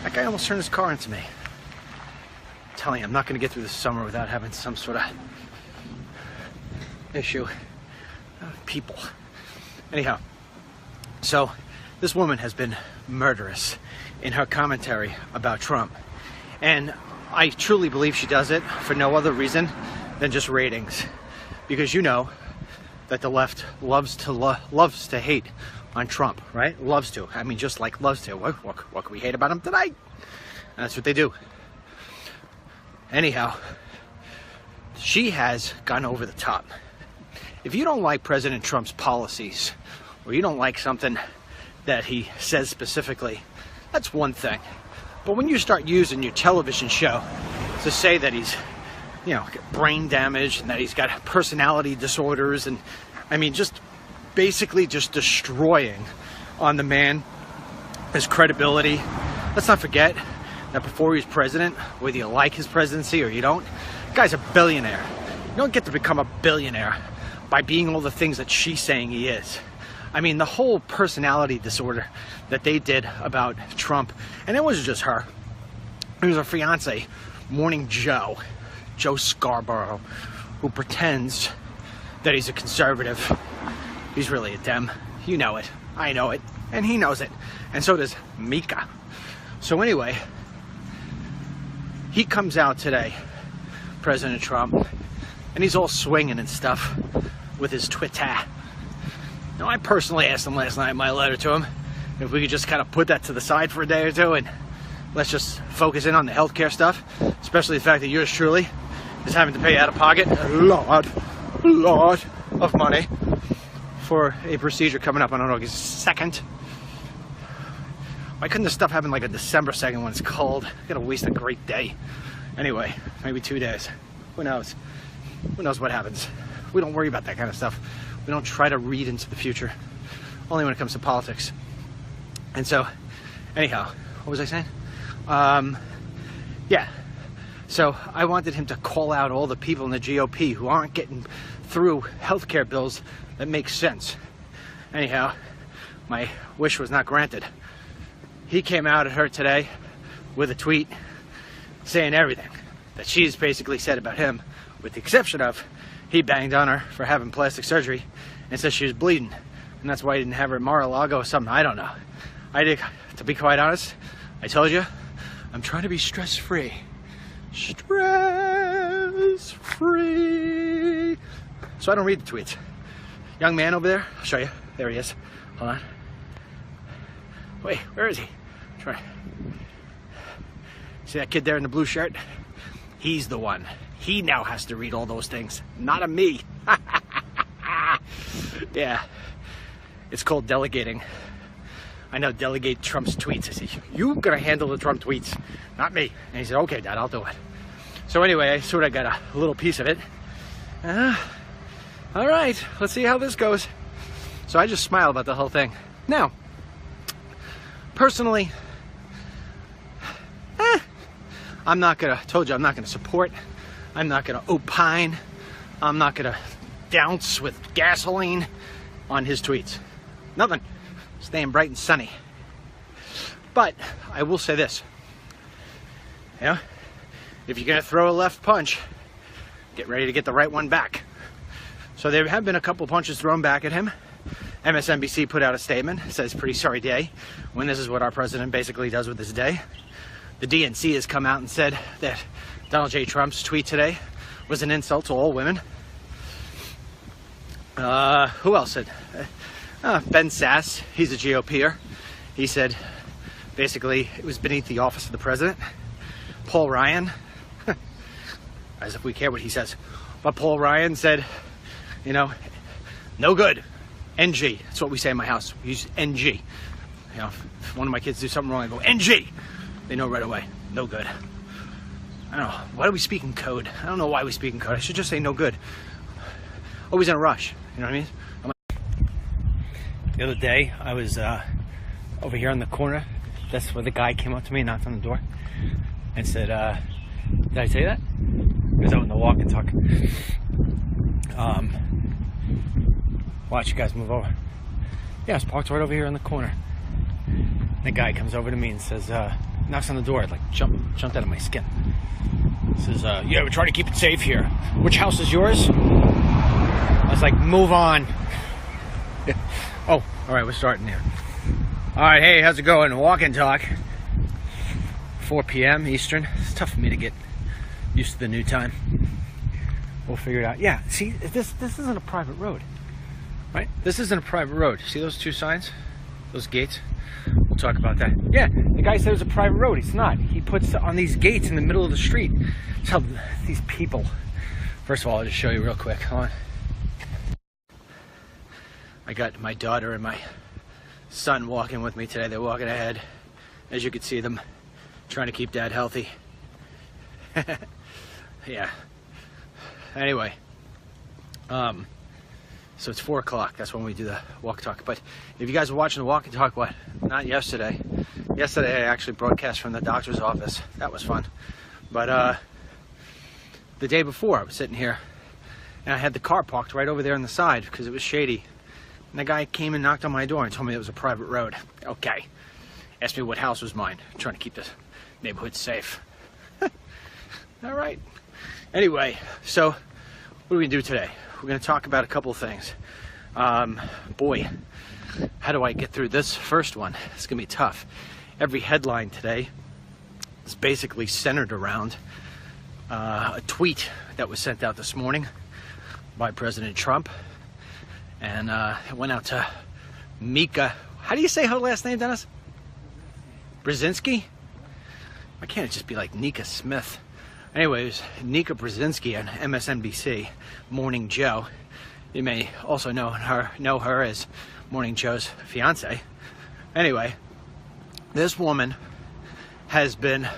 That guy almost turned his car into me. I'm telling you, I'm not going to get through the summer without having some sort of issue. People. Anyhow, so this woman has been murderous in her commentary about Trump. And I truly believe she does it for no other reason than just ratings. Because you know that the left loves to hate on Trump, right? Loves to. I mean, just like loves to. What can we hate about him tonight? And that's what they do. Anyhow, she has gone over the top. If you don't like President Trump's policies, or you don't like something that he says specifically, that's one thing. But when you start using your television show to say that he's, you know, brain damage and that he's got personality disorders, and I mean, just basically just destroying on the man his credibility. Let's not forget that before he was president, whether you like his presidency or you don't, the guy's a billionaire. You don't get to become a billionaire by being all the things that she's saying he is. I mean, the whole personality disorder that they did about Trump, and it wasn't just her. It was her fiance, Morning Joe Scarborough, who pretends that he's a conservative. He's really a Dem. You know it. I know it. And he knows it. And so does Mika. So anyway, he comes out today, President Trump, and he's all swinging and stuff with his Twitter. Now, I personally asked him last night in my letter to him if we could just kind of put that to the side for a day or two and let's just focus in on the healthcare stuff, especially the fact that yours truly is having to pay out of pocket a lot of money for a procedure coming up on August 2nd. Why couldn't this stuff happen like a December 2nd when it's cold? I'm gonna waste a great day. Anyway, maybe 2 days. Who knows? Who knows what happens? We don't worry about that kind of stuff. We don't try to read into the future, only when it comes to politics. And so, anyhow, what was I saying? Yeah. So I wanted him to call out all the people in the GOP who aren't getting through healthcare bills that make sense. Anyhow, my wish was not granted. He came out at her today with a tweet saying everything that she's basically said about him, with the exception of he banged on her for having plastic surgery and said she was bleeding. And that's why he didn't have her at Mar-a-Lago or something. I don't know. To be quite honest, I told you, I'm trying to be stress-free. Stress-free. So I don't read the tweets. Young man over there, I'll show you. There he is. Hold on. Wait, where is he? Try. See that kid there in the blue shirt? He's the one. He now has to read all those things, not a me. Yeah, it's called delegating. I now delegate Trump's tweets. I said, you're gonna handle the Trump tweets, not me. And he said, okay, Dad, I'll do it. So anyway, I sort of got a little piece of it. All right, let's see how this goes. So I just smile about the whole thing. Now, personally, I'm not gonna, told you I'm not gonna support. I'm not gonna opine. I'm not gonna douse with gasoline on his tweets. Nothing. Staying bright and sunny. But I will say this. You know, if you're gonna throw a left punch, get ready to get the right one back. So there have been a couple punches thrown back at him. MSNBC put out a statement. It says, pretty sorry day, when this is what our president basically does with his day. The DNC has come out and said that Donald J. Trump's tweet today was an insult to all women. Who else said? Ben Sass, he's a GOPer. He said, basically, it was beneath the office of the president. Paul Ryan, as if we care what he says. But Paul Ryan said, you know, no good. NG. That's what we say in my house. We use NG. You know, if one of my kids do something wrong, I go, NG. They know right away. No good. I don't know. Why do we speak in code? I don't know why we speak in code. I should just say no good. Always in a rush. You know what I mean? The other day, I was over here on the corner. That's where the guy came up to me and knocked on the door and said, did I say that? Because I was in the walk and talk. Watch you guys move over. Yeah, I was parked right over here in the corner. The guy comes over to me and says, knocks on the door. Like jumped out of my skin. Says, yeah, we're trying to keep it safe here. Which house is yours? I was like, move on. Oh, all right, we're starting here. All right, hey, how's it going? Walk and talk. 4 p.m. Eastern. It's tough for me to get used to the new time. We'll figure it out. Yeah, see, this isn't a private road, right? This isn't a private road. See those two signs? Those gates? We'll talk about that. Yeah, the guy said it was a private road. It's not. He puts on these gates in the middle of the street. That's how these people... First of all, I'll just show you real quick. Hold on. I got my daughter and my son walking with me today. They're walking ahead. As you can see them, trying to keep Dad healthy. Yeah. Anyway. So it's 4 o'clock. That's when we do the walk talk. But if you guys were watching the walk and talk, what? Not yesterday. Yesterday I actually broadcast from the doctor's office. That was fun. But the day before I was sitting here and I had the car parked right over there on the side because it was shady. And the guy came and knocked on my door and told me it was a private road. Okay. Asked me what house was mine. I'm trying to keep the neighborhood safe. All right. Anyway, so what are we going to do today? We're going to talk about a couple of things. Boy, how do I get through this first one? It's going to be tough. Every headline today is basically centered around a tweet that was sent out this morning by President Trump. And it went out to Mika. How do you say her last name, Dennis? Brzezinski? Why can't it just be like Nika Smith? Anyways, Nika Brzezinski on MSNBC, Morning Joe. You may also know her as Morning Joe's fiance. Anyway, this woman has been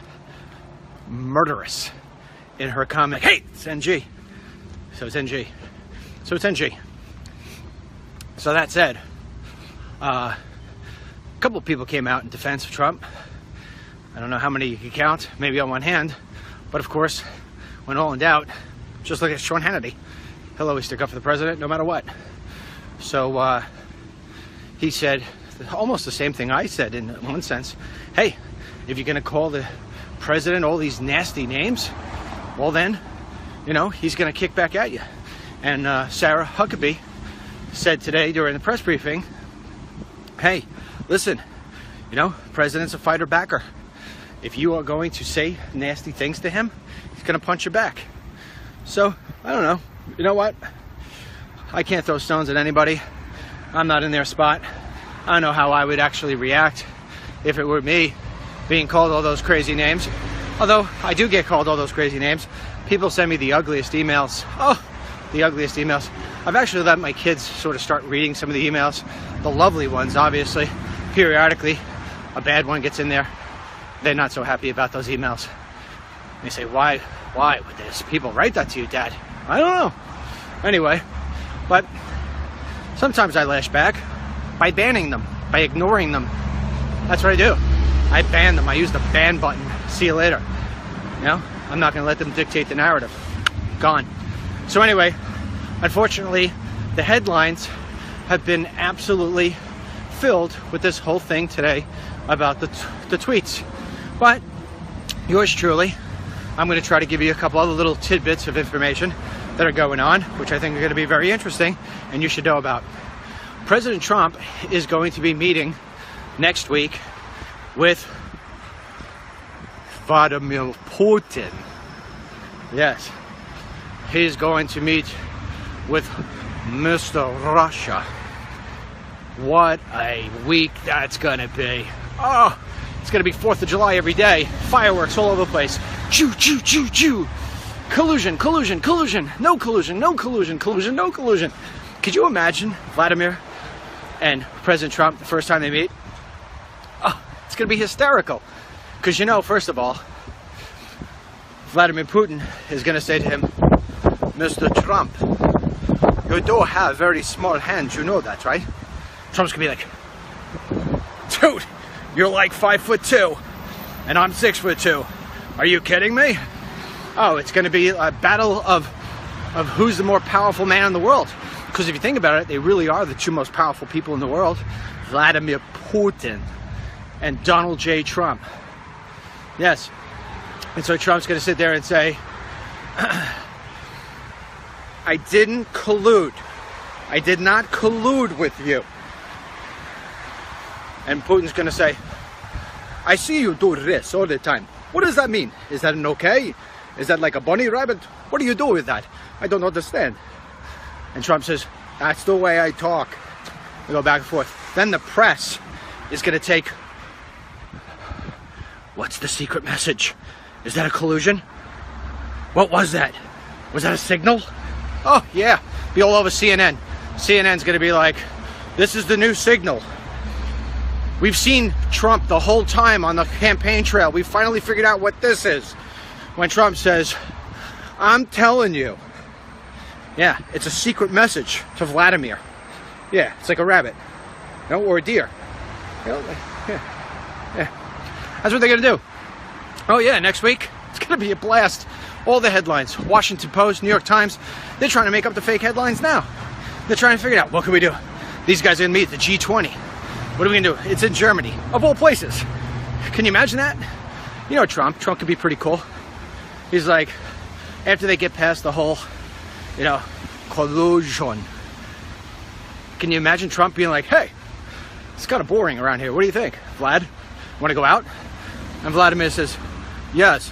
murderous in her comment. Hey, it's NG. So it's NG. So it's NG. So that said, a couple of people came out in defense of Trump. I don't know how many you can count, maybe on one hand. But of course, when all in doubt, just look at Sean Hannity. He'll always stick up for the president no matter what. So he said almost the same thing I said in one sense. Hey, if you're going to call the president all these nasty names, well then, you know, he's going to kick back at you. And Sarah Huckabee said today during the press briefing, hey, listen, you know, the president's a fighter backer. If you are going to say nasty things to him, he's going to punch you back. So, I don't know. You know what? I can't throw stones at anybody. I'm not in their spot. I don't know how I would actually react if it were me being called all those crazy names. Although, I do get called all those crazy names. People send me the ugliest emails. Oh, the ugliest emails. I've actually let my kids sort of start reading some of the emails. The lovely ones, obviously. Periodically, a bad one gets in there. They're not so happy about those emails. They say, why would these people write that to you, Dad? I don't know. Anyway, but sometimes I lash back by banning them, by ignoring them. That's what I do. I ban them. I use the ban button. See you later. You know, I'm not going to let them dictate the narrative. Gone. So anyway, unfortunately, the headlines have been absolutely filled with this whole thing today about the tweets. But yours truly, I'm going to try to give you a couple other little tidbits of information that are going on, which I think are going to be very interesting and you should know about. President Trump is going to be meeting next week with Vladimir Putin. Yes, he's going to meet with Mr. Russia. What a week that's going to be. Oh, it's going to be 4th of July every day. Fireworks all over the place. Choo, choo, choo, choo. Collusion, collusion, collusion. No collusion, no collusion, collusion, no collusion. Could you imagine Vladimir and President Trump, the first time they meet, oh, it's going to be hysterical. Because, you know, first of all, Vladimir Putin is going to say to him, Mr. Trump, you do have very small hands, you know that, right? Trump's going to be like, dude, you're like 5'2", and I'm 6'2". Are you kidding me? Oh, it's going to be a battle of who's the more powerful man in the world. Because if you think about it, they really are the two most powerful people in the world. Vladimir Putin and Donald J. Trump. Yes. And so Trump's going to sit there and say, I didn't collude. I did not collude with you. And Putin's going to say, I see you do this all the time. What does that mean? Is that an okay? Is that like a bunny rabbit? What do you do with that? I don't understand. And Trump says, that's the way I talk. We go back and forth. Then the press is going to take, what's the secret message? Is that a collusion? What was that? Was that a signal? Oh, yeah. Be all over CNN. CNN's going to be like, this is the new signal. We've seen Trump the whole time on the campaign trail. We finally figured out what this is. When Trump says, I'm telling you. Yeah, it's a secret message to Vladimir. Yeah, it's like a rabbit. You know, or a deer. You know, yeah. That's what they're going to do. Oh yeah, next week, it's going to be a blast. All the headlines. Washington Post, New York Times. They're trying to make up the fake headlines now. They're trying to figure it out. What can we do? These guys are going to meet at the G20. What are we going to do? It's in Germany, of all places. Can you imagine that? You know Trump. Trump could be pretty cool. He's like, after they get past the whole, you know, collusion. Can you imagine Trump being like, hey, it's kind of boring around here. What do you think? Vlad, want to go out? And Vladimir says, yes,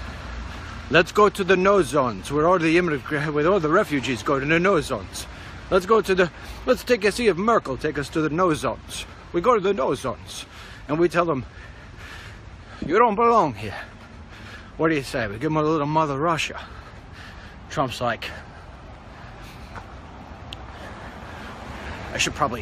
let's go to the no zones where all the refugees go to the no zones. Let's take a see if Merkel take us to the no zones. We go to the no zones and we tell them, you don't belong here. What do you say? We give them a little Mother Russia. Trump's like, I should probably